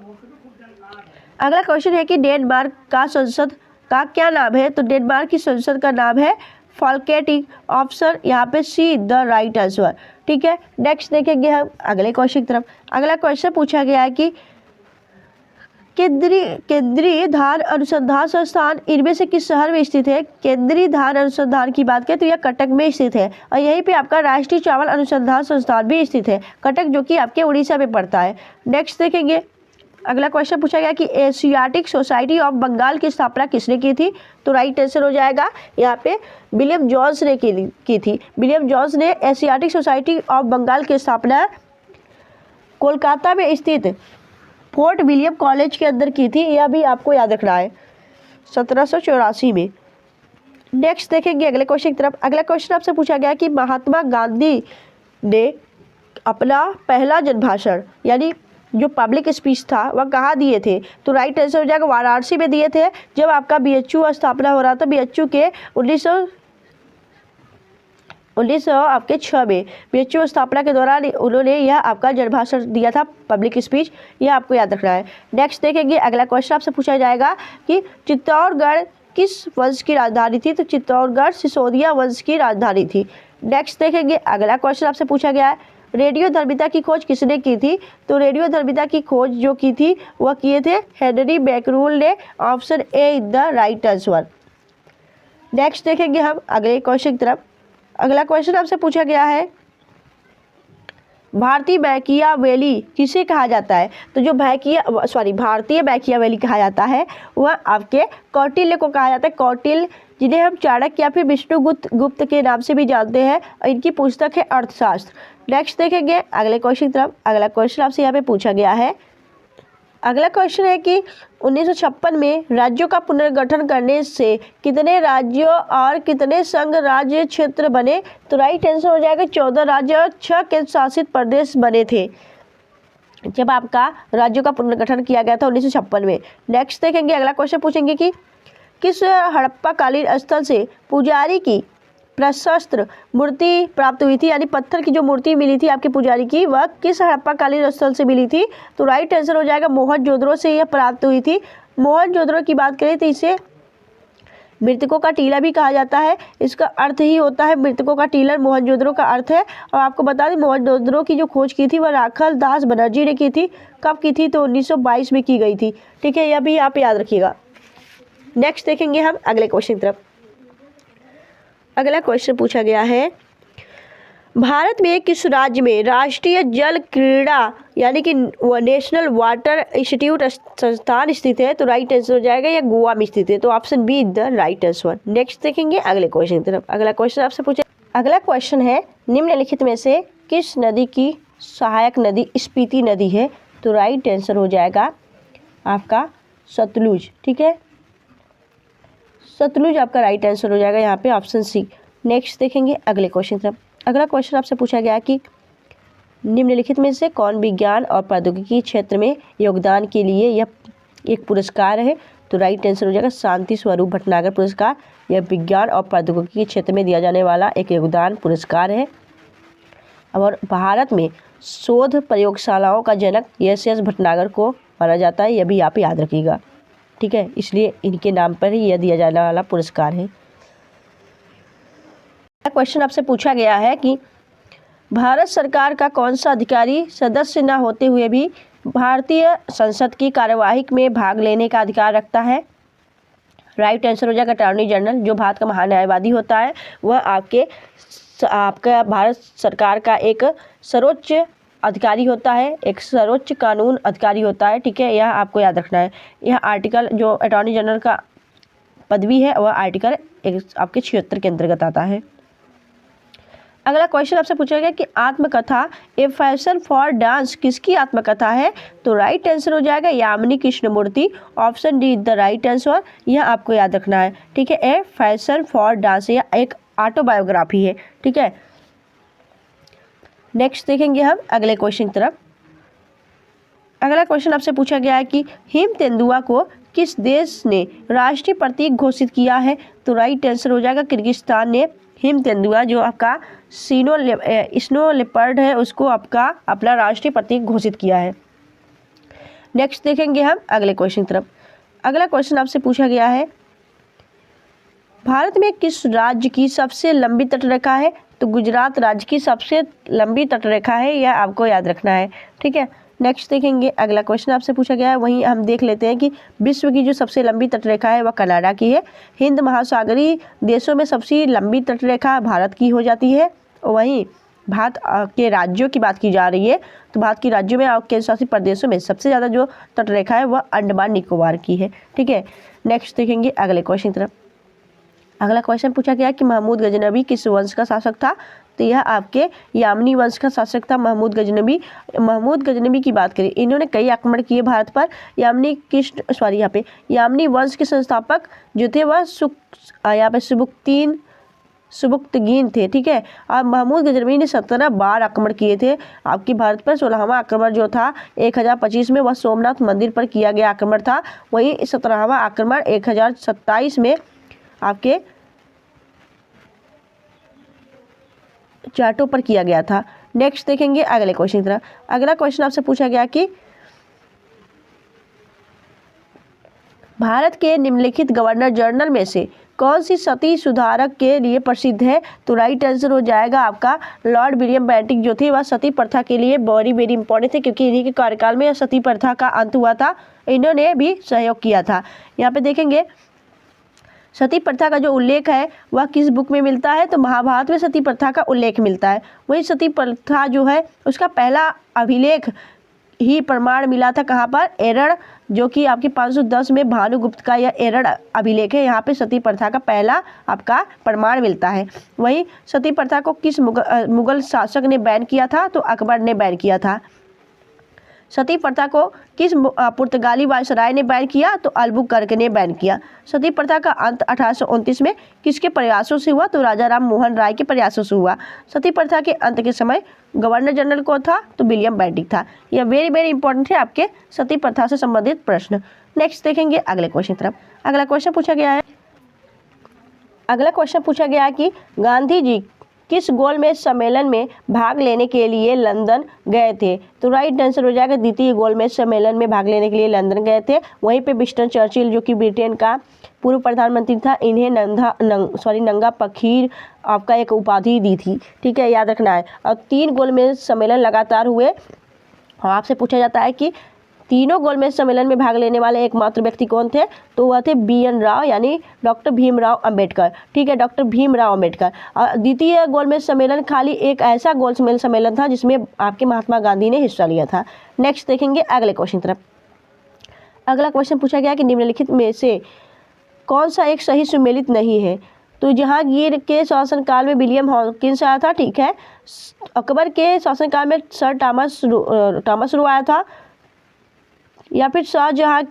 अगला क्वेश्चन है कि डेनमार्क का संसद का क्या नाम है? तो डेनमार्क की संसद का नाम है फॉल्केटिंग। ऑप्शन यहाँ पे सी द राइट आंसर। ठीक है, नेक्स्ट देखेंगे हम अगले क्वेश्चन की तरफ। अगला क्वेश्चन पूछा गया है कि केंद्रीय धान अनुसंधान संस्थान इनमें से किस शहर में स्थित है? केंद्रीय धान अनुसंधान की बात करें तो यह कटक में स्थित है और यहीं पे आपका राष्ट्रीय चावल अनुसंधान संस्थान भी स्थित है, कटक, जो कि आपके उड़ीसा में पड़ता है। नेक्स्ट देखेंगे अगला क्वेश्चन पूछा गया कि एशियाटिक सोसाइटी ऑफ बंगाल की स्थापना किसने की थी? तो राइट आंसर हो जाएगा यहाँ पे विलियम जॉन्स ने की थी। विलियम जॉन्स ने एशियाटिक सोसाइटी ऑफ बंगाल की स्थापना कोलकाता में स्थित फोर्ट विलियम कॉलेज के अंदर की थी। यह भी आपको याद रखना है 1784 में। नेक्स्ट देखेंगे अगले क्वेश्चन की तरफ। अगला क्वेश्चन आपसे पूछा गया कि महात्मा गांधी ने अपना पहला जनभाषण यानी जो पब्लिक स्पीच था वह कहाँ दिए थे? तो राइट आंसर हो जाएगा वाराणसी में दिए थे, जब आपका बीएचयू स्थापना हो रहा था। बीएचयू के 1906 आपके 6 में बीएचयू स्थापना के दौरान उन्होंने यह आपका जनभाषण दिया था, पब्लिक स्पीच। यह आपको याद रखना है। नेक्स्ट देखेंगे अगला क्वेश्चन आपसे पूछा जाएगा कि चित्तौड़गढ़ किस वंश की राजधानी थी? तो चित्तौड़गढ़ सिसोदिया वंश की राजधानी थी। नेक्स्ट देखेंगे अगला क्वेश्चन आपसे पूछा गया है रेडियोधर्मिता की खोज किसने की थी? तो रेडियोधर्मिता की खोज जो की थी वह किए थे हेनरी बैकरूल ने। Option A is the right answer. Next देखेंगे हम अगले क्वेश्चन की तरफ। अगला क्वेश्चन आपसे पूछा गया है भारतीय मैकियावेली किसे कहा जाता है? तो जो भारतीय मैकियावेली कहा जाता है वह आपके कौटिल्य को कहा जाता है। कौटिल्य जिन्हें हम चाणक्य या फिर विष्णुगुप्त के नाम से भी जानते हैं, इनकी पुस्तक है अर्थशास्त्र। नेक्स्ट देखेंगे अगले क्वेश्चन की तरफ। अगला क्वेश्चन आपसे यहाँ पे पूछा गया है। अगला क्वेश्चन है कि 1956 में राज्यों का पुनर्गठन करने से कितने राज्यों और कितने संघ राज्य क्षेत्र बने? तो राइट आंसर हो जाएगा 14 राज्य और 6 केंद्र शासित प्रदेश बने थे जब आपका राज्यों का पुनर्गठन किया गया था 1956 में। नेक्स्ट देखेंगे अगला क्वेश्चन पूछेंगे कि किस हड़प्पा कालीन स्थल से पुजारी की प्रशस्त्र मूर्ति प्राप्त हुई थी? यानी पत्थर की जो मूर्ति मिली थी आपके पुजारी की, वह किस हड़प्पा कालीन स्थल से मिली थी? तो राइट आंसर हो जाएगा मोहनजोदड़ो से यह प्राप्त हुई थी। मोहनजोदड़ो की बात करें तो इसे मृतकों का टीला भी कहा जाता है। इसका अर्थ ही होता है मृतकों का टीला, मोहनजोदड़ो का अर्थ है। और आपको बता दें मोहनजोदड़ो की जो खोज की थी वह राखल दास बनर्जी ने की थी। कब की थी? तो 1922 में की गई थी। ठीक है, यह भी आप याद रखिएगा। नेक्स्ट देखेंगे हम अगले क्वेश्चन की तरफ। अगला क्वेश्चन पूछा गया है भारत में किस राज्य में राष्ट्रीय जल क्रीड़ा यानी कि नेशनल वाटर इंस्टीट्यूट संस्थान स्थित है? तो राइट आंसर हो जाएगा यह गोवा में स्थित है। तो option B is the right answer. Next देखेंगे अगले क्वेश्चन की तरफ। अगला क्वेश्चन आपसे पूछा। अगला क्वेश्चन है निम्नलिखित में से किस नदी की सहायक नदी स्पीति नदी है? तो राइट आंसर हो जाएगा आपका सतलुज। ठीक है, सतलुज आपका राइट आंसर हो जाएगा यहाँ पे, ऑप्शन सी। नेक्स्ट देखेंगे अगले क्वेश्चन तरफ। अगला क्वेश्चन आपसे पूछा गया कि निम्नलिखित में से कौन विज्ञान और प्रौद्योगिकी क्षेत्र में योगदान के लिए यह एक पुरस्कार है? तो राइट आंसर हो जाएगा शांति स्वरूप भटनागर पुरस्कार। यह विज्ञान और प्रौद्योगिकी क्षेत्र में दिया जाने वाला एक योगदान पुरस्कार है। और भारत में शोध प्रयोगशालाओं का जनक SS भटनागर को माना जाता है। यह भी आप याद रखिएगा। ठीक है, इसलिए इनके नाम पर ही यह दिया जाने वाला पुरस्कार है। क्वेश्चन आपसे पूछा गया है कि भारत सरकार का कौन सा अधिकारी सदस्य न होते हुए भी भारतीय संसद की कार्यवाही में भाग लेने का अधिकार रखता है? राइट आंसर हो जाएगा अटॉर्नी जनरल। जो भारत का महान्यायवादी होता है वह आपका भारत सरकार का एक सर्वोच्च अधिकारी होता है, एक सर्वोच्च कानून अधिकारी होता है। ठीक है, यह आपको याद रखना है। यह आर्टिकल जो अटॉर्नी जनरल का पदवी है वह आर्टिकल आपके 76 के अंतर्गत आता है। अगला क्वेश्चन आपसे पूछा गया कि आत्मकथा ए फैशन फॉर डांस किसकी आत्मकथा है? तो राइट आंसर हो जाएगा Yamini Krishnamurthy. Option D the right answer. यह आपको याद रखना है। ठीक है, ए फैशन फॉर डांस यह एक ऑटोबायोग्राफी है। ठीक है, नेक्स्ट देखेंगे हम अगले क्वेश्चन की तरफ। अगला क्वेश्चन आपसे पूछा गया है कि हिम तेंदुआ को किस देश ने राष्ट्रीय प्रतीक घोषित किया है? तो राइट आंसर हो जाएगा किर्गिस्तान ने हिम तेंदुआ जो आपका स्नो लेपर्ड है उसको आपका अपना राष्ट्रीय प्रतीक घोषित किया है। नेक्स्ट देखेंगे हम अगले क्वेश्चन की तरफ। अगला क्वेश्चन आपसे पूछा गया है भारत में किस राज्य की सबसे लंबी तटरेखा है? तो गुजरात राज्य की सबसे लंबी तटरेखा है, यह आपको याद रखना है। ठीक है, नेक्स्ट देखेंगे अगला क्वेश्चन आपसे पूछा गया है। वहीं हम देख लेते हैं कि विश्व की जो सबसे लंबी तटरेखा है वह कनाडा की है। हिंद महासागरीय देशों में सबसे लंबी तटरेखा भारत की हो जाती है। वहीं भारत के राज्यों की बात की जा रही है तो भारत के राज्यों में और केंद्र शासित प्रदेशों में सबसे ज़्यादा जो तटरेखा है वह अंडमान निकोबार की है। ठीक है, नेक्स्ट देखेंगे अगले क्वेश्चन की तरफ। अगला क्वेश्चन पूछा गया कि महमूद गजनवी किस वंश का शासक था? तो यह आपके यामनी वंश का शासक था महमूद गजनबी। महमूद गजनबी की बात करें, इन्होंने कई आक्रमण किए भारत पर। यामनी वंश के संस्थापक जो थे वह यहाँ पे सुबुक्तगीन थे, ठीक है। और महमूद गजनबी ने 17 बार आक्रमण किए थे आपकी भारत पर। 16वां आक्रमण जो था 1025 में वह सोमनाथ मंदिर पर किया गया आक्रमण था। वहीं 17वां आक्रमण 1027 में आपके जाटों पर किया गया था। नेक्स्ट देखेंगे अगले क्वेश्चन की तरफ। अगला क्वेश्चन आपसे पूछा गया कि भारत के निम्नलिखित गवर्नर जनरल में से कौन सी सती सुधारक के लिए प्रसिद्ध है? तो राइट आंसर हो जाएगा आपका लॉर्ड विलियम बेंटिक जो थे वह सती प्रथा के लिए वेरी इंपॉर्टेंट थे, क्योंकि इन्हीं के कार्यकाल में सती प्रथा का अंत हुआ था। इन्होंने भी सहयोग किया था। यहाँ पे देखेंगे सती प्रथा का जो उल्लेख है वह किस बुक में मिलता है? तो महाभारत में सती प्रथा का उल्लेख मिलता है। वही सती प्रथा जो है उसका पहला अभिलेख ही प्रमाण मिला था कहाँ पर? एरड़, जो कि आपके 510 में भानुगुप्त का यह एरड़ अभिलेख है। यहाँ पे सती प्रथा का पहला आपका प्रमाण मिलता है। वही सती प्रथा को किस मुगल शासक ने बैन किया था? तो अकबर ने बैन किया था। सती प्रथा को किस पुर्तगाली वायसराय ने बैन किया? तो अल्बुकर्क ने बैन किया। सती प्रथा का अंत 1829 में किसके प्रयासों से हुआ? तो राजा राम मोहन राय के प्रयासों से हुआ। सती प्रथा के अंत के समय गवर्नर जनरल कौन था? तो विलियम बेंटिक था। यह वेरी इंपॉर्टेंट है आपके सती प्रथा से संबंधित प्रश्न। नेक्स्ट देखेंगे अगले क्वेश्चन की तरफ। अगला क्वेश्चन पूछा गया है कि गांधी जी किस गोलमेज सम्मेलन में भाग लेने के लिए लंदन गए थे? तो राइट आंसर हो जाएगा द्वितीय गोलमेज सम्मेलन में भाग लेने के लिए लंदन गए थे। वहीं पे विंस्टन चर्चिल जो कि ब्रिटेन का पूर्व प्रधानमंत्री था, इन्हें नंगा फकीर आपका एक उपाधि दी थी, ठीक है, याद रखना है। और 3 गोलमेज सम्मेलन लगातार हुए। और आपसे पूछा जाता है कि तीनों गोलमेज सम्मेलन में भाग लेने वाले एकमात्र व्यक्ति कौन थे? तो वह थे BN राव यानी डॉक्टर भीमराव अंबेडकर, ठीक है, डॉक्टर भीमराव अंबेडकर। और द्वितीय गोलमेज सम्मेलन खाली एक ऐसा गोलमेज सम्मेलन था जिसमें आपके महात्मा गांधी ने हिस्सा लिया था। नेक्स्ट देखेंगे अगले क्वेश्चन तरफ। अगला क्वेश्चन पूछा गया कि निम्नलिखित में से कौन सा एक सही सुमेलित नहीं है? तो जहांगीर के शासनकाल में विलियम हॉकिंस आया था, ठीक है। अकबर के शासनकाल में सर टॉमस रो आया था, या फिर शाहजहां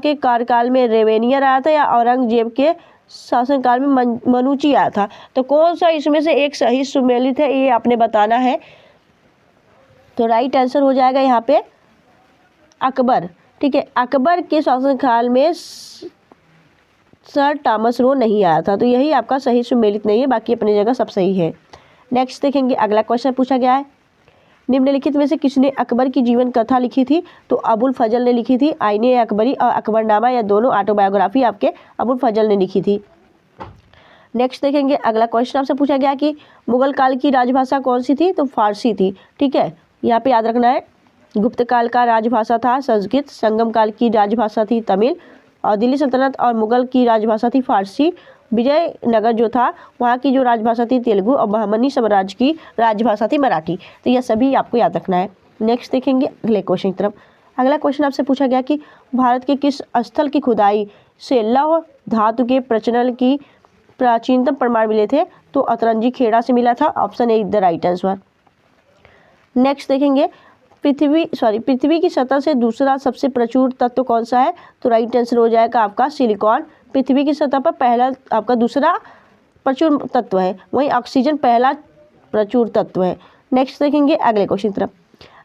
के कार्यकाल में रेवेनियर आया था, या औरंगजेब के शासनकाल में मनुची आया था। तो कौन सा इसमें से एक सही सुमेलित है ये आपने बताना है। तो राइट आंसर हो जाएगा यहाँ पे अकबर, ठीक है। अकबर के शासनकाल में सर टॉमस रो नहीं आया था, तो यही आपका सही सुमेलित नहीं है, बाकी अपनी जगह सब सही है। नेक्स्ट देखेंगे अगला क्वेश्चन पूछा गया है, निम्नलिखित में से किसने अकबर की जीवन कथा लिखी थी? तो अबुल फजल ने लिखी थी। आईने अकबरी और अकबरनामा या दोनों ऑटोबायोग्राफी आपके अबुल फजल ने लिखी थी। नेक्स्ट देखेंगे अगला क्वेश्चन आपसे पूछा गया कि मुगल काल की राजभाषा कौन सी थी? तो फारसी थी, ठीक है, यहाँ पे याद रखना है। गुप्त काल का राजभाषा था संस्कृत, संगम काल की राजभाषा थी तमिल, और दिल्ली सल्तनत और मुगल की राजभाषा थी फारसी। विजयनगर जो था वहाँ की जो राजभाषा थी तेलुगु, और बहमनी साम्राज्य की राजभाषा थी मराठी। तो यह सभी आपको याद रखना है। नेक्स्ट देखेंगे अगले क्वेश्चन की तरफ। अगला क्वेश्चन आपसे पूछा गया कि भारत के किस स्थल की खुदाई से लौह धातु के प्रचलन की प्राचीनतम प्रमाण मिले थे? तो अतरंजी खेड़ा से मिला था। Option A the right answer. Next देखेंगे पृथ्वी की सतह से दूसरा सबसे प्रचुर तत्व कौन सा है? तो राइट आंसर हो जाएगा आपका सिलिकॉन। पृथ्वी की सतह पर पहला आपका दूसरा प्रचुर तत्व है, वहीं ऑक्सीजन पहला प्रचुर तत्व है। नेक्स्ट देखेंगे अगले क्वेश्चन तरफ।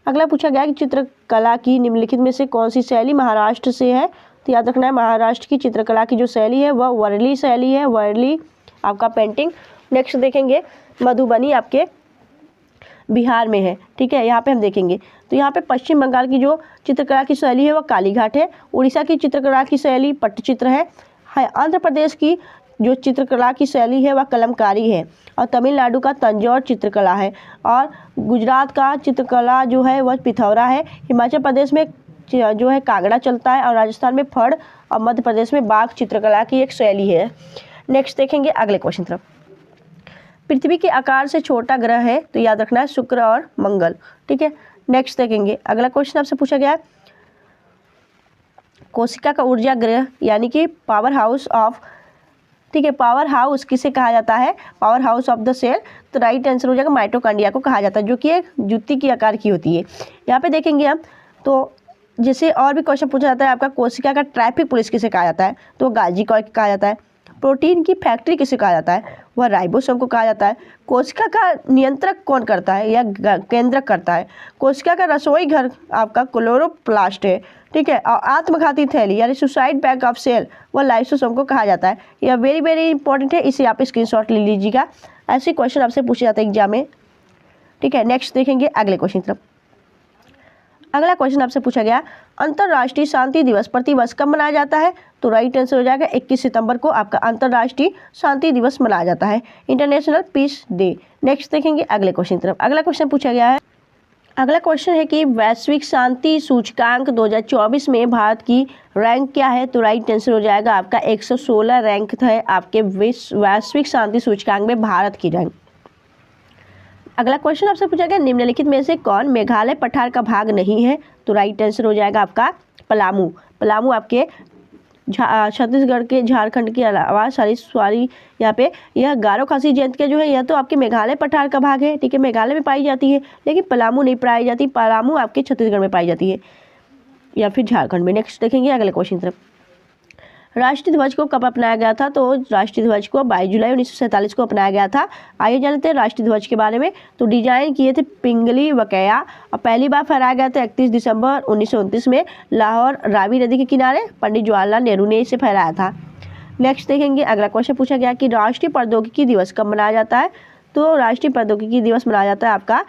अगला पूछा गया कि चित्रकला की निम्नलिखित में से कौन सी शैली महाराष्ट्र से है? तो याद रखना है महाराष्ट्र की चित्रकला की जो शैली है वह वर्ली शैली है, वर्ली आपका पेंटिंग। नेक्स्ट देखेंगे मधुबनी आपके बिहार में है, ठीक है, यहाँ पे हम देखेंगे। तो यहाँ पे पश्चिम बंगाल की जो चित्रकला की शैली है वह कालीघाट है। उड़ीसा की चित्रकला की शैली पट्टचित्र है। आंध्र प्रदेश की जो चित्रकला की शैली है वह कलमकारी है, और तमिलनाडु का तंजौर चित्रकला है, और गुजरात का चित्रकला जो है वह पिथौरा है। हिमाचल प्रदेश में जो है कागड़ा चलता है, और राजस्थान में फड़, और मध्य प्रदेश में बाघ चित्रकला की एक शैली है। नेक्स्ट देखेंगे अगले क्वेश्चन तरफ। पृथ्वी के आकार से छोटा ग्रह है, तो याद रखना है शुक्र और मंगल, ठीक है। नेक्स्ट देखेंगे अगला क्वेश्चन आपसे पूछा गया है कोशिका का ऊर्जा ग्रह यानी कि पावर हाउस ऑफ ठीक है। पावर हाउस किसे कहा जाता है, power house of the cell, तो राइट आंसर हो जाएगा माइटोकॉन्ड्रिया को कहा जाता है, जो कि एक जूती की आकार की होती है। यहाँ पे देखेंगे हम तो जैसे और भी क्वेश्चन पूछा जाता है आपका, कोशिका का ट्रैफिक पुलिस किसे कहा जाता है, तो गाजी को कहा जाता है। प्रोटीन की फैक्ट्री किसे कहा जाता है, वह राइबोसोम को कहा जाता है। कोशिका का नियंत्रक कौन करता है या केंद्रक करता है, कोशिका का रसोई घर आपका क्लोरोप्लास्ट है, ठीक है। और आत्मघाती थैली यानी सुसाइड बैग ऑफ सेल वह लाइसोसोम को कहा जाता है। यह वेरी वेरी इंपॉर्टेंट है, इसे आप स्क्रीनशॉट ले लीजिएगा, ऐसे क्वेश्चन आपसे पूछे जाते हैं एग्जाम में, ठीक है। नेक्स्ट देखेंगे अगले क्वेश्चन की तरफ। अगला क्वेश्चन आपसे पूछा गया, अंतर्राष्ट्रीय शांति दिवस प्रतिवर्ष कब मनाया जाता है, तो राइट आंसर हो जाएगा 21 सितंबर को आपका अंतर्राष्ट्रीय शांति दिवस मनाया जाता है, इंटरनेशनल पीस डे। नेक्स्ट देखेंगे अगले क्वेश्चन की तरफ। अगला क्वेश्चन पूछा गया है, अगला क्वेश्चन है कि वैश्विक शांति सूचकांक 2024 में भारत की रैंक क्या है, तो राइट आंसर हो जाएगा आपका 116 रैंक है आपके वैश्विक शांति सूचकांक में भारत की रैंक। अगला क्वेश्चन आपसे पूछा गया, निम्नलिखित में से कौन मेघालय पठार का भाग नहीं है, तो राइट आंसर हो जाएगा आपका पलामू। पलामू आपके छत्तीसगढ़ के, झारखंड के अलावा सारी यहाँ पे यह गारो खासी जयंत के जो है यह तो आपके मेघालय पठार का भाग है, ठीक है, मेघालय में पाई जाती है, लेकिन पलामू नहीं पाई जाती, पलामू आपके छत्तीसगढ़ में पाई जाती है या फिर झारखंड में। नेक्स्ट देखेंगे अगले क्वेश्चन की तरफ। राष्ट्रीय ध्वज को कब अपनाया गया था, तो राष्ट्रीय ध्वज को 22 जुलाई 1947 को अपनाया गया था। आइए जानते हैं राष्ट्रीय ध्वज के बारे में, तो डिजाइन किए थे पिंगली वकैया और पहली बार फहराया गया था 31 दिसंबर 1929 में लाहौर रावी नदी के किनारे, पंडित जवाहरलाल नेहरू ने इसे फहराया था। नेक्स्ट देखेंगे अगला क्वेश्चन पूछा गया कि राष्ट्रीय प्रौद्योगिकी दिवस कब मनाया जाता है, तो राष्ट्रीय प्रौद्योगिकी दिवस मनाया जाता है आपका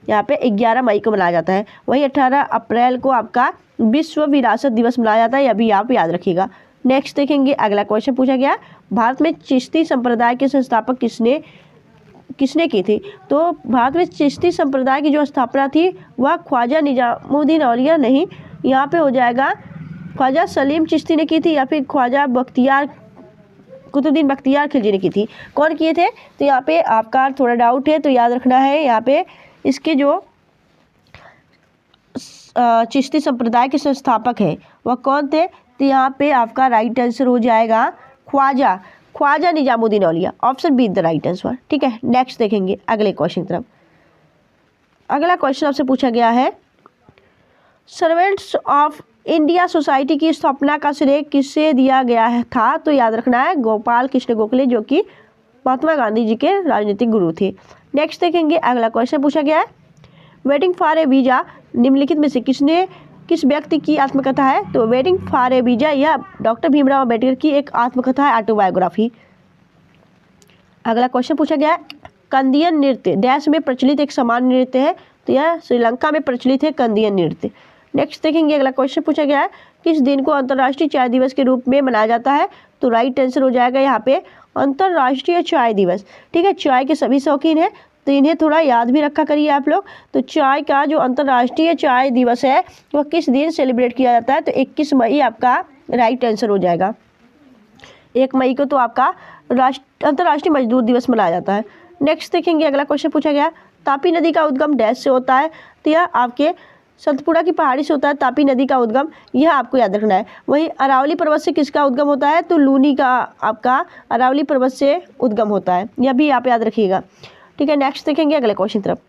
यहाँ पे 11 मई को मनाया जाता है। वहीं 18 अप्रैल को आपका विश्व विरासत दिवस मनाया जाता है, यह भी आप याद रखिएगा। नेक्स्ट देखेंगे अगला क्वेश्चन पूछा गया, भारत में चिश्ती संप्रदाय के संस्थापक किसने की थी, तो भारत में चिश्ती संप्रदाय की जो स्थापना थी वह ख्वाजा निजामुद्दीन औलिया नहीं, यहाँ पे हो जाएगा ख्वाजा सलीम चिश्ती ने की थी या फिर ख्वाजा कुतुबुद्दीन बख्तियार खिलजी ने की थी। कौन किए थे, तो यहाँ पे आपका थोड़ा डाउट है तो याद रखना है, यहाँ पे इसके जो चिश्ती संप्रदाय के संस्थापक है वह कौन थे, तो यहाँ पे आपका राइट आंसर हो जाएगा Khwaja Nizamuddin Auliya, option B the right answer, ठीक है। नेक्स्ट देखेंगे अगले क्वेश्चन की तरफ। अगला क्वेश्चन आपसे पूछा गया है, सर्वेंट्स ऑफ इंडिया सोसाइटी की स्थापना का श्रेय किसे दिया गया है था, तो याद रखना है गोपाल कृष्ण गोखले, जो कि महात्मा गांधी जी के राजनीतिक गुरु थे। नेक्स्ट देखेंगे अगला क्वेश्चन पूछा गया है, वेटिंग फॉर ए वीजा निम्नलिखित में से किस व्यक्ति की आत्मकथा है, तो वेटिंग फॉर ए वीजा यह डॉक्टर भीमराव अम्बेडकर की एक आत्मकथा है, ऑटोबायोग्राफी। अगला क्वेश्चन पूछा गया है, कंदियन नृत्य डैश में प्रचलित एक सामान्य नृत्य है, तो यह श्रीलंका में प्रचलित है कंदियन नृत्य। नेक्स्ट देखेंगे अगला क्वेश्चन पूछा गया है, किस दिन को अंतर्राष्ट्रीय चाय दिवस के रूप में मनाया जाता है, तो राइट आंसर हो जाएगा यहाँ पे अंतर्राष्ट्रीय चाय दिवस, ठीक है। चाय के सभी शौकीन हैं तो इन्हें थोड़ा याद भी रखा करिए आप लोग। तो चाय का जो अंतर्राष्ट्रीय चाय दिवस है वह किस दिन सेलिब्रेट किया जाता है, तो 21 मई आपका राइट आंसर हो जाएगा। 1 मई को तो आपका अंतर्राष्ट्रीय मजदूर दिवस मनाया जाता है। नेक्स्ट देखेंगे अगला क्वेश्चन पूछा गया, तापी नदी का उद्गम डैश से होता है, तो यह आपके सतपुड़ा की पहाड़ी से होता है तापी नदी का उद्गम, यह आपको याद रखना है। वहीं अरावली पर्वत से किसका उद्गम होता है, तो लूनी का आपका अरावली पर्वत से उद्गम होता है, यह भी आप याद रखिएगा, ठीक है। नेक्स्ट देखेंगे अगले क्वेश्चन तरफ।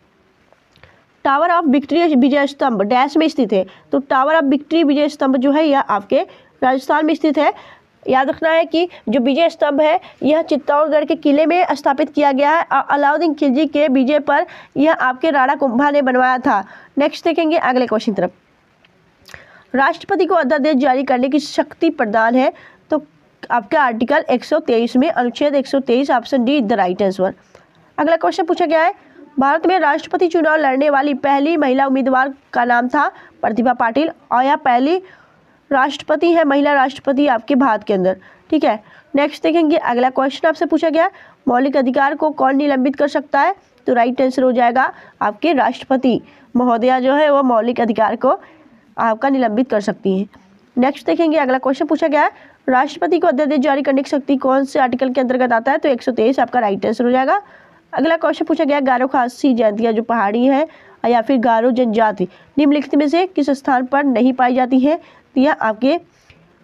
टावर ऑफ विक्ट्री विजय स्तंभ डैश में स्थित है, तो टावर ऑफ विक्ट्री विजय स्तंभ जो है यह आपके राजस्थान में स्थित है। याद रखना है कि जो विजय स्तंभ है यह चित्तौड़गढ़ के किले में स्थापित किया गया है और अलाउद्दीन खिलजी के विजय पर यह आपके राणा कुंभा ने बनवाया था। नेक्स्ट देखेंगे अगले क्वेश्चन तरफ। राष्ट्रपति को अध्यादेश जारी करने की शक्ति प्रदान है, तो आपका आर्टिकल 123 में अनुच्छेद 123 option D the right answer. अगला क्वेश्चन पूछा गया है, भारत में राष्ट्रपति चुनाव लड़ने वाली पहली महिला उम्मीदवार का नाम था प्रतिभा पाटिल और यह पहली राष्ट्रपति है, महिला राष्ट्रपति आपके भारत के अंदर, ठीक है। नेक्स्ट देखेंगे अगला क्वेश्चन आपसे पूछा गया, मौलिक अधिकार को कौन निलंबित कर सकता है, तो राइट आंसर हो जाएगा आपके राष्ट्रपति महोदया जो है वो मौलिक अधिकार को आपका निलंबित कर सकती हैं। नेक्स्ट देखेंगे अगला क्वेश्चन पूछा गया है, राष्ट्रपति को अध्यादेश जारी करने की शक्ति कौन से आर्टिकल के अंतर्गत आता है, तो 123 आपका राइट आंसर हो जाएगा। अगला क्वेश्चन पूछा गया, गारो खासी जयंतियाँ जो पहाड़ी है या फिर गारो जनजाति निम्नलिखित में से किस स्थान पर नहीं पाई जाती है, तो यह आपके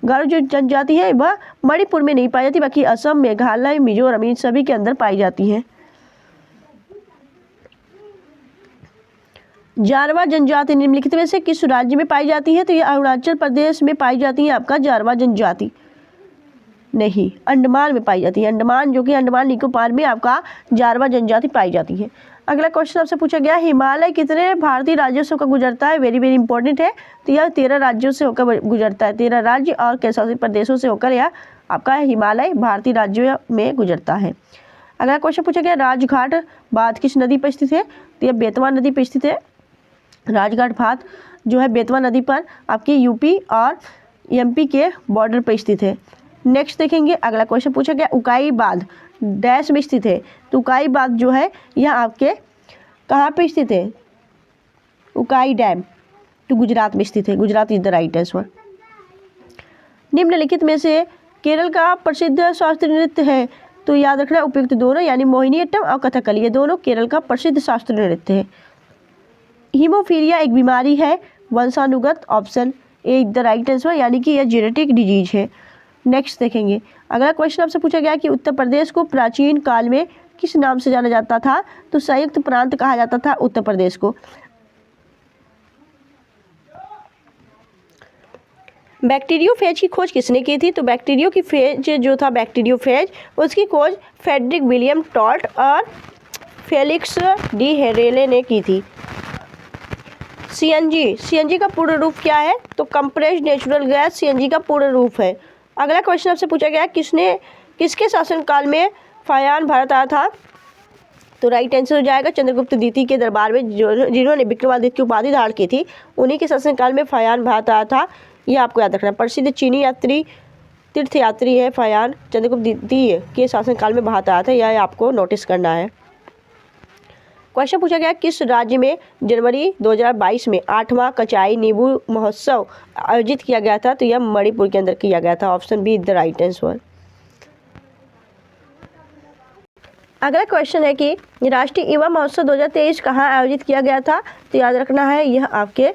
गारो जो जनजाति है वह मणिपुर में नहीं पाई जाती, बाकी असम, मेघालय, मिजोरम इन सभी के अंदर पाई जाती है। जारवा जनजाति निम्नलिखित में से किस राज्य में पाई जाती है? तो ये अरुणाचल प्रदेश में पाई जाती है आपका जारवा जनजाति। नहीं, अंडमान में पाई जाती है। अंडमान, जो कि अंडमान निकोबार में आपका जारवा जनजाति पाई जाती है। अगला क्वेश्चन आपसे पूछा गया, हिमालय कितने भारतीय राज्यों से होकर गुजरता है? वेरी वेरी इंपॉर्टेंट है। तो यह 13 राज्यों से होकर गुजरता है। 13 राज्य और केंद्रशासित प्रदेशों से होकर यह आपका हिमालय भारतीय राज्यों में गुजरता है। अगला क्वेश्चन पूछा गया, राजघाट बांध किस नदी पर स्थित है? तो यह बेतवा नदी पर स्थित है। राजघाट बांध जो है बेतवा नदी पर आपकी यूपी और एमपी के बॉर्डर पर स्थित है। नेक्स्ट देखेंगे, अगला क्वेश्चन पूछा गया, उकाई बांध डैश में स्थित है? तो उकाई बांध जो है यह आपके कहाँ पे स्थित है? उकाई डैम तो गुजरात में स्थित है। Gujarat is the right answer. निम्नलिखित में से केरल का प्रसिद्ध शास्त्रीय नृत्य है? तो याद रखना उपयुक्त दोनों, यानी मोहिनीअट्टम और कथकली, ये दोनों केरल का प्रसिद्ध शास्त्रीय नृत्य है। हीमोफीलिया एक बीमारी है, वंशानुगत, option A is the right answer, यानी कि यह जेनेटिक डिजीज है। नेक्स्ट देखेंगे, अगला क्वेश्चन आपसे पूछा गया कि उत्तर प्रदेश को प्राचीन काल में किस नाम से जाना जाता था? तो संयुक्त प्रांत कहा जाता था उत्तर प्रदेश को। बैक्टीरियोफेज की खोज किसने की थी? तो बैक्टीरियो की फेज जो था बैक्टीरियोफेज, उसकी खोज फ्रेडरिक विलियम टॉल्ट और फेलिक्स डी हेरेले ने की थी। सीएनजी का पूर्ण रूप क्या है? तो कंप्रेस्ड नेचुरल गैस सीएनजी का पूर्ण रूप है। अगला क्वेश्चन आपसे पूछा गया, किसके शासनकाल में फायान भारत आया था? तो राइट आंसर हो जाएगा चंद्रगुप्त द्वितीय के दरबार में, जिन्होंने विक्रमादित्य की उपाधि धारण की थी, उन्हीं के शासनकाल में फायान भारत आया था। ये आपको याद रखना। प्रसिद्ध चीनी तीर्थयात्री है फायान, चंद्रगुप्त द्वितीय के शासनकाल में भारत आया था, यह आपको नोटिस करना है। क्वेश्चन पूछा गया, किस राज्य में जनवरी 2022 में 8वां कचाई नींबू महोत्सव आयोजित किया गया था? तो यह मणिपुर के अंदर किया गया था। Option B is the right answer. अगला क्वेश्चन है कि राष्ट्रीय युवा महोत्सव 2023 कहाँ आयोजित किया गया था? तो याद रखना है यह आपके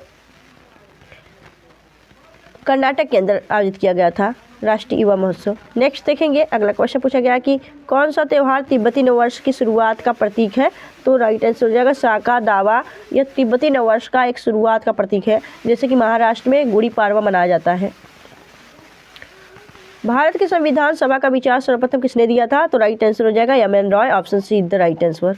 कर्नाटक के अंदर आयोजित किया गया था राष्ट्रीय युवा महोत्सव। नेक्स्ट देखेंगे, अगला क्वेश्चन पूछा गया कि कौन सा त्यौहार तिब्बती नववर्ष की शुरुआत का प्रतीक है? तो राइट आंसर हो जाएगा साका दावा। यह तिब्बती नववर्ष का एक शुरुआत का प्रतीक है, जैसे कि महाराष्ट्र में गुड़ी पाड़वा मनाया जाता है। भारत के संविधान सभा का विचार सर्वप्रथम किसने दिया था? तो राइट आंसर हो जाएगा M N. Roy. Option C is the right answer.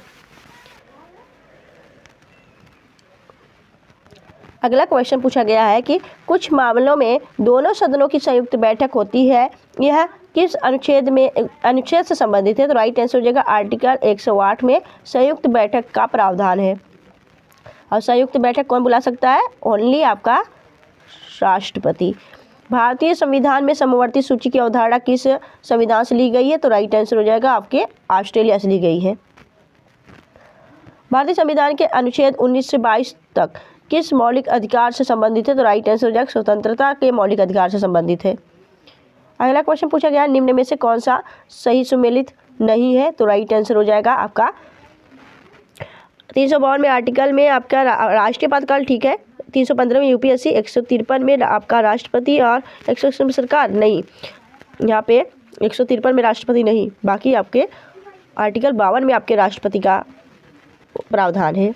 अगला क्वेश्चन पूछा गया है कि कुछ मामलों में दोनों सदनों की संयुक्त बैठक होती है, यह किस अनुच्छेद से संबंधित है? तो राइट आंसर हो जाएगा आर्टिकल 108 में संयुक्त बैठक का प्रावधान है। और संयुक्त बैठक कौन बुला सकता है? ओनली आपका राष्ट्रपति। भारतीय संविधान में समवर्ती सूची की अवधारणा किस संविधान से ली गई है? तो राइट आंसर हो जाएगा आपके ऑस्ट्रेलिया से ली गई है। भारतीय संविधान के अनुच्छेद 19 से 22 तक किस मौलिक अधिकार से संबंधित है? तो राइट आंसर हो जाएगा स्वतंत्रता के मौलिक अधिकार से संबंधित है। अगला क्वेश्चन पूछा गया, निम्न में से कौन सा सही सुमेलित नहीं है? तो राइट आंसर हो जाएगा आपका 352 में आर्टिकल में आपका राष्ट्रीय पातकाल ठीक है, 315 में यूपीएससी, 153 में आपका राष्ट्रपति और 161 में सरकार नहीं, यहाँ पे 153 में राष्ट्रपति नहीं, बाकी आपके आर्टिकल 52 में आपके राष्ट्रपति का प्रावधान है।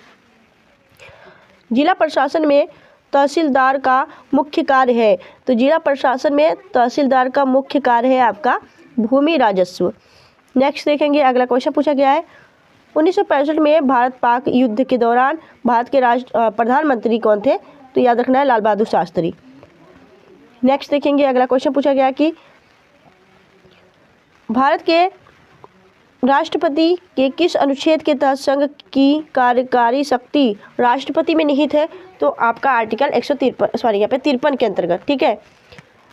जिला प्रशासन में तहसीलदार का मुख्य कार्य है? तो जिला प्रशासन में तहसीलदार का मुख्य कार्य है आपका भूमि राजस्व। नेक्स्ट देखेंगे, अगला क्वेश्चन पूछा गया है 1965 में भारत पाक युद्ध के दौरान भारत के प्रधानमंत्री कौन थे? तो याद रखना है लाल बहादुर शास्त्री। नेक्स्ट देखेंगे, अगला क्वेश्चन पूछा गया कि भारत के राष्ट्रपति के किस अनुच्छेद के तहत संघ की कार्यकारी शक्ति राष्ट्रपति में निहित है? तो आपका आर्टिकल 153 के अंतर्गत, ठीक है।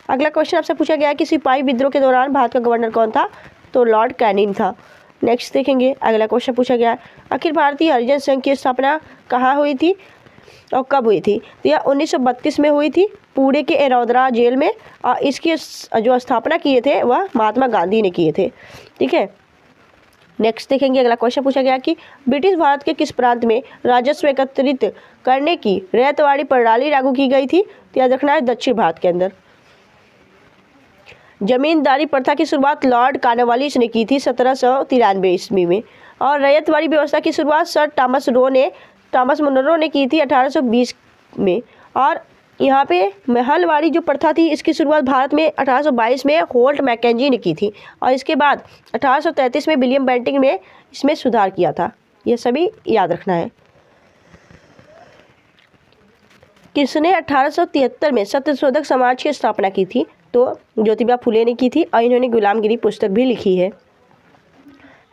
अगला क्वेश्चन आपसे पूछा गया कि सिपाही विद्रोह के दौरान भारत का गवर्नर कौन था? तो लॉर्ड कैनिंग था। नेक्स्ट देखेंगे, अगला क्वेश्चन पूछा गया अखिल भारतीय हरिजन संघ की स्थापना कहाँ हुई थी और कब हुई थी? तो यह 1932 में हुई थी, पुणे के एरोदरा जेल में, और इसकी जो स्थापना किए थे वह महात्मा गांधी ने किए थे, ठीक है। नेक्स्ट देखेंगे, अगला क्वेश्चन पूछा गया कि ब्रिटिश भारत के किस प्रांत में राजस्व एकत्रित करने की रैयतवाड़ी प्रणाली लागू की गई थी? तो याद रखना है दक्षिण भारत के अंदर। जमींदारी प्रथा की शुरुआत लॉर्ड कॉर्नवालिस ने की थी 1793 ईस्वी में। और रैयतवाड़ी व्यवस्था की शुरुआत सर टॉमस मुनरो ने की थी 1820 में। और यहाँ पे महलवाड़ी जो प्रथा थी इसकी शुरुआत भारत में 1822 में होल्ट मैकेंजी ने की थी। और इसके बाद 1833 में विलियम बेंटिंग ने इसमें सुधार किया था। ये सभी याद रखना है। किसने 1873 में सत्यशोधक समाज की स्थापना की थी? तो ज्योतिबा फुले ने की थी और इन्होंने गुलामगिरी पुस्तक भी लिखी है।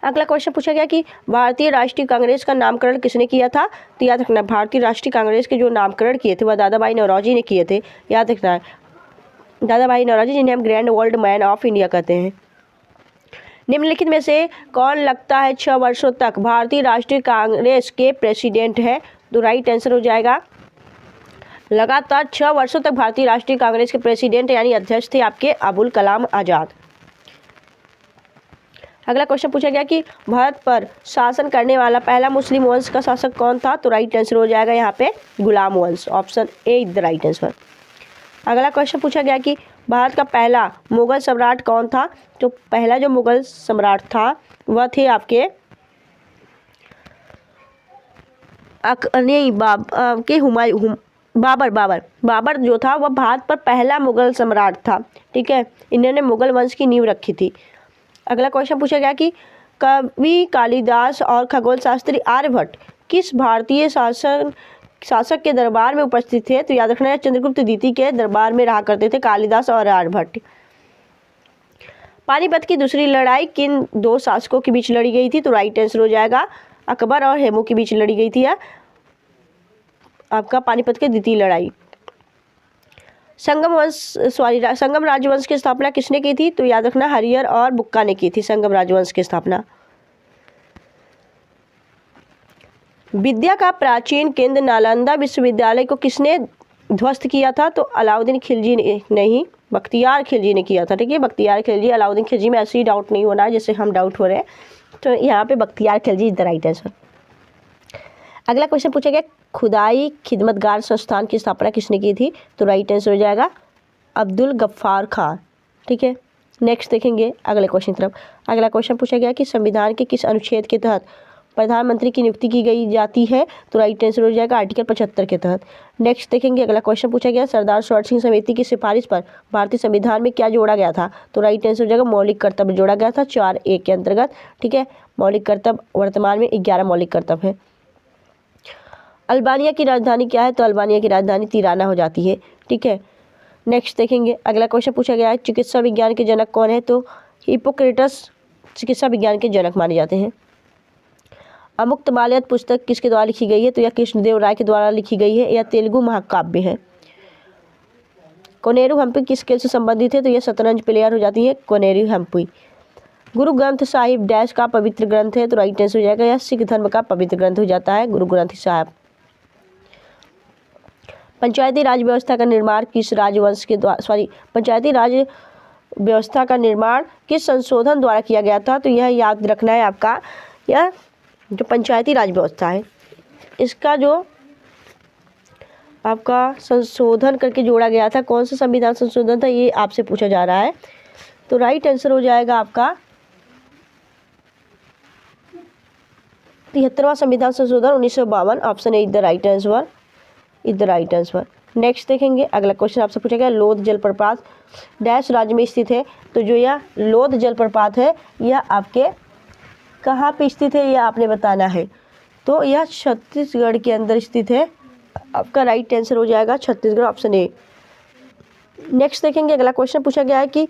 अगला क्वेश्चन पूछा गया कि भारतीय राष्ट्रीय कांग्रेस का नामकरण किसने किया था? तो याद रखना, भारतीय राष्ट्रीय कांग्रेस के जो नामकरण किए थे वह दादा भाई नौरोजी ने किए थे। याद रखना है, दादा भाई नौरोजी, जिन्हें हम grand old man of India कहते हैं। निम्नलिखित में से कौन लगता है 6 वर्षों तक भारतीय राष्ट्रीय कांग्रेस के प्रेसिडेंट है? तो राइट आंसर हो जाएगा, लगातार 6 वर्षों तक भारतीय राष्ट्रीय कांग्रेस के प्रेसिडेंट यानी अध्यक्ष थे आपके अबुल कलाम आज़ाद। अगला क्वेश्चन पूछा गया कि भारत पर शासन करने वाला पहला मुस्लिम वंश का शासक कौन था? तो राइट आंसर हो जाएगा यहाँ पे गुलाम वंश, option A is the right answer. अगला क्वेश्चन पूछा गया कि भारत का पहला मुगल सम्राट कौन था? तो पहला जो मुगल सम्राट था वह थे आपके बाबर जो था वह भारत पर पहला मुगल सम्राट था। ठीक है, इन्होंने मुगल वंश की नींव रखी थी। अगला क्वेश्चन पूछा गया कि कवि कालिदास और खगोल शास्त्री आर्यभट्ट किस भारतीय शासक के दरबार में उपस्थित थे? तो याद रखना है, चंद्रगुप्त द्वितीय के दरबार में रहा करते थे कालिदास और आर्यभट्ट। पानीपत की दूसरी लड़ाई किन 2 शासकों के बीच लड़ी गई थी? तो राइट आंसर हो जाएगा, अकबर और हेमू के बीच लड़ी गई थी आपका पानीपत की द्वितीय लड़ाई। संगम राजवंश की स्थापना किसने की थी? तो याद रखना, हरिहर और बुक्का ने की थी संगम राजवंश की स्थापना। विद्या का प्राचीन केंद्र नालंदा विश्वविद्यालय को किसने ध्वस्त किया था? तो अलाउद्दीन खिलजी ने नहीं, बख्तियार खिलजी ने किया था। ठीक है, बख्तियार खिलजी, अलाउद्दीन खिलजी में ऐसे ही डाउट नहीं होना है जैसे हम डाउट हो रहे हैं। तो यहाँ पे Bakhtiyar Khilji is the right answer. अगला क्वेश्चन पूछा गया खुदाई खिदमतगार संस्थान की स्थापना किसने की थी? तो राइट आंसर हो जाएगा अब्दुल गफ्फार खान। ठीक है, नेक्स्ट देखेंगे अगले क्वेश्चन की तरफ। अगला क्वेश्चन पूछा गया कि संविधान के किस अनुच्छेद के तहत प्रधानमंत्री की नियुक्ति की गई जाती है? तो राइट आंसर हो जाएगा आर्टिकल 75 के तहत। नेक्स्ट देखेंगे अगला क्वेश्चन पूछा गया सरदार सरोवर सिंह समिति की सिफारिश पर भारतीय संविधान में क्या जोड़ा गया था? तो राइट आंसर हो जाएगा मौलिक कर्तव्य जोड़ा गया था 4A के अंतर्गत। ठीक है, मौलिक कर्तव्य वर्तमान में 11 मौलिक कर्तव्य है। अल्बानिया की राजधानी क्या है? तो अल्बानिया की राजधानी तिराना हो जाती है। ठीक है, नेक्स्ट देखेंगे अगला क्वेश्चन पूछा गया है चिकित्सा विज्ञान के जनक कौन है? तो हिप्पोक्रेटस चिकित्सा विज्ञान के जनक माने जाते हैं। अमुक्तमाल्यद पुस्तक किसके द्वारा लिखी गई है? तो यह कृष्णदेव राय के द्वारा लिखी गई है, यह तेलुगु महाकाव्य है। कोनेरू हम्पी किस खेल से संबंधित है? तो यह शतरंज प्लेयर हो जाती है कोनेरू हम्पी। गुरु ग्रंथ साहिब डैश का पवित्र ग्रंथ है? तो राइट आंसर हो जाएगा यह सिख धर्म का पवित्र ग्रंथ हो जाता है गुरु ग्रंथ साहिब। पंचायती राज व्यवस्था का निर्माण किस राजवंश के द्वारा पंचायती राज व्यवस्था का निर्माण किस संशोधन द्वारा किया गया था? तो यह याद रखना है आपका, यह जो पंचायती राज व्यवस्था है इसका जो आपका संशोधन करके जोड़ा गया था, कौन सा संविधान संशोधन था ये आपसे पूछा जा रहा है। तो राइट आंसर हो जाएगा आपका 73वां संविधान संशोधन 1952, option A is the right answer, is the right answer. Next देखेंगे अगला क्वेश्चन आपसे पूछा गया लोध जलप्रपात डैश राज्य में स्थित है? तो जो यह लोध जलप्रपात है यह आपके कहाँ पे स्थित है यह आपने बताना है। तो यह छत्तीसगढ़ के अंदर स्थित है, आपका राइट आंसर हो जाएगा छत्तीसगढ़, ऑप्शन ए। नेक्स्ट देखेंगे अगला क्वेश्चन पूछा गया है कि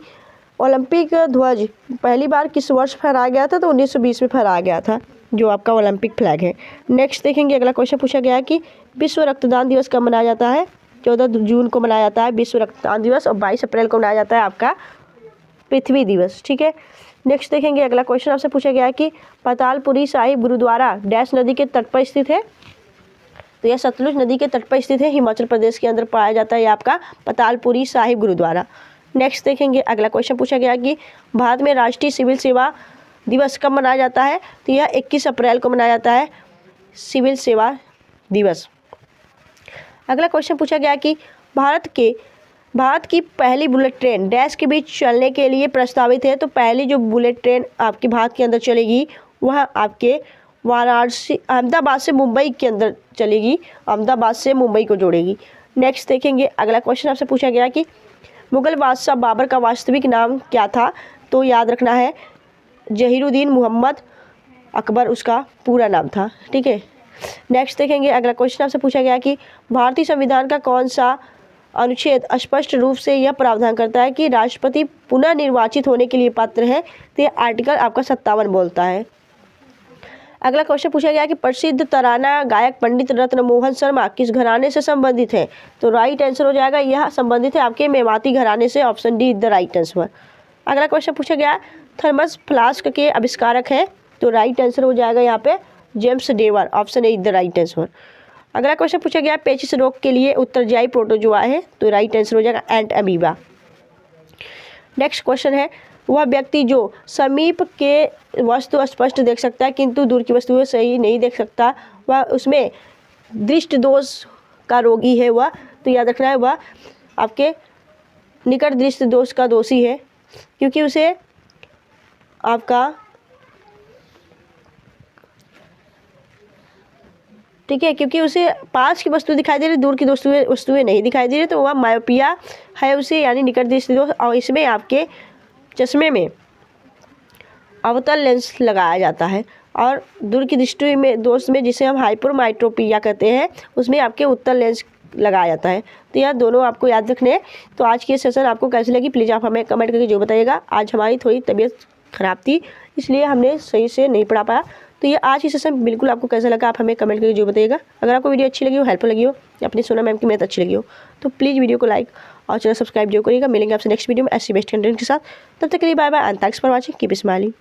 ओलंपिक ध्वज पहली बार किस वर्ष फहराया गया था? तो 1920 में फहराया गया था जो आपका ओलंपिक फ्लैग है। नेक्स्ट देखेंगे अगला क्वेश्चन पूछा गया है कि विश्व रक्तदान दिवस कब मनाया जाता है? 14 जून को मनाया जाता है विश्व रक्तदान दिवस, और 22 अप्रैल को मनाया जाता है आपका पृथ्वी दिवस। ठीक है, नेक्स्ट देखेंगे अगला क्वेश्चन आपसे पूछा गया है कि पातालपुरी साहिब गुरुद्वारा डैश नदी के तट पर स्थित है? तो यह सतलुज नदी के तट पर स्थित है, हिमाचल प्रदेश के अंदर पाया जाता है आपका पातालपुरी साहिब गुरुद्वारा। नेक्स्ट देखेंगे अगला क्वेश्चन पूछा गया कि भारत में राष्ट्रीय सिविल सेवा दिवस कब मनाया जाता है? तो यह 21 अप्रैल को मनाया जाता है सिविल सेवा दिवस। अगला क्वेश्चन पूछा गया कि भारत के भारत की पहली बुलेट ट्रेन डैश के बीच चलने के लिए प्रस्तावित है। तो पहली जो बुलेट ट्रेन आपके भारत के अंदर चलेगी वह आपके वाराणसी अहमदाबाद से मुंबई के अंदर चलेगी, अहमदाबाद से मुंबई को जोड़ेगी। नेक्स्ट देखेंगे, अगला क्वेश्चन आपसे पूछा गया कि मुगल बादशाह बाबर का वास्तविक नाम क्या था। तो याद रखना है जहीरुद्दीन मोहम्मद अकबर उसका पूरा नाम था। ठीक है। नेक्स्ट देखेंगे, अगला क्वेश्चन आपसे पूछा गया कि भारतीय संविधान का कौन सा अनुच्छेद स्पष्ट रूप से यह प्रावधान करता है कि राष्ट्रपति पुनः निर्वाचित होने के लिए पात्र है। तो यह आर्टिकल आपका 57 बोलता है। अगला क्वेश्चन पूछा गया कि प्रसिद्ध तराना गायक पंडित रत्न मोहन शर्मा किस घराने से संबंधित है। तो राइट आंसर हो जाएगा यह संबंधित है आपके मेवाती घराने से, option D the right answer. अगला क्वेश्चन पूछा गया थर्मस फ्लास्क के आविष्कारक है। तो राइट आंसर हो जाएगा यहाँ पे James Dewar, option A the right answer. अगला क्वेश्चन पूछा गया पेचिश रोग के लिए उत्तरदायी प्रोटोजोआ है। तो राइट आंसर हो जाएगा एंट अमीबा। नेक्स्ट क्वेश्चन है वह व्यक्ति जो समीप के वस्तु स्पष्ट देख सकता है किंतु दूर की वस्तुएं सही नहीं देख सकता, वह उसमें दृष्टि दोष का रोगी है वह। तो याद रखना है वह आपके निकट दृष्टि दोष का दोषी है, क्योंकि उसे आपका ठीक है, क्योंकि उसे पास की वस्तु दिखाई दे रही, दूर की वस्तुएं नहीं दिखाई दे रही, तो वह मायोपिया है उसे, यानी निकट दृष्टि दोष। और इसमें आपके चश्मे में अवतल लेंस लगाया जाता है, और दूर की दृष्टि में दोष में जिसे हम हाइपरमाइट्रोपिया कहते हैं उसमें आपके उत्तल लेंस लगाया जाता है। तो यह दोनों आपको याद रखने हैं। तो आज की सेशन आपको कैसी लगी प्लीज़ आप हमें कमेंट करके जो बताइएगा। आज हमारी थोड़ी तबीयत ख़राब थी इसलिए हमने सही से नहीं पढ़ा पाया। तो ये आज की सेशन बिल्कुल आपको कैसा लगा आप हमें कमेंट करके जो बताइएगा। अगर आपको वीडियो अच्छी लगी हो, हेल्पफुल लगी हो, अपनी सोना मैम की मेहनत अच्छी लगी हो तो प्लीज़ वीडियो को लाइक और चैनल सब्सक्राइब जो करिएगा। मिलेंगे आपसे नेक्स्ट वीडियो में ऐसी बेस्ट कंटेंट के साथ। तब तक के लिए bye bye and thanks for watching, keep smiling.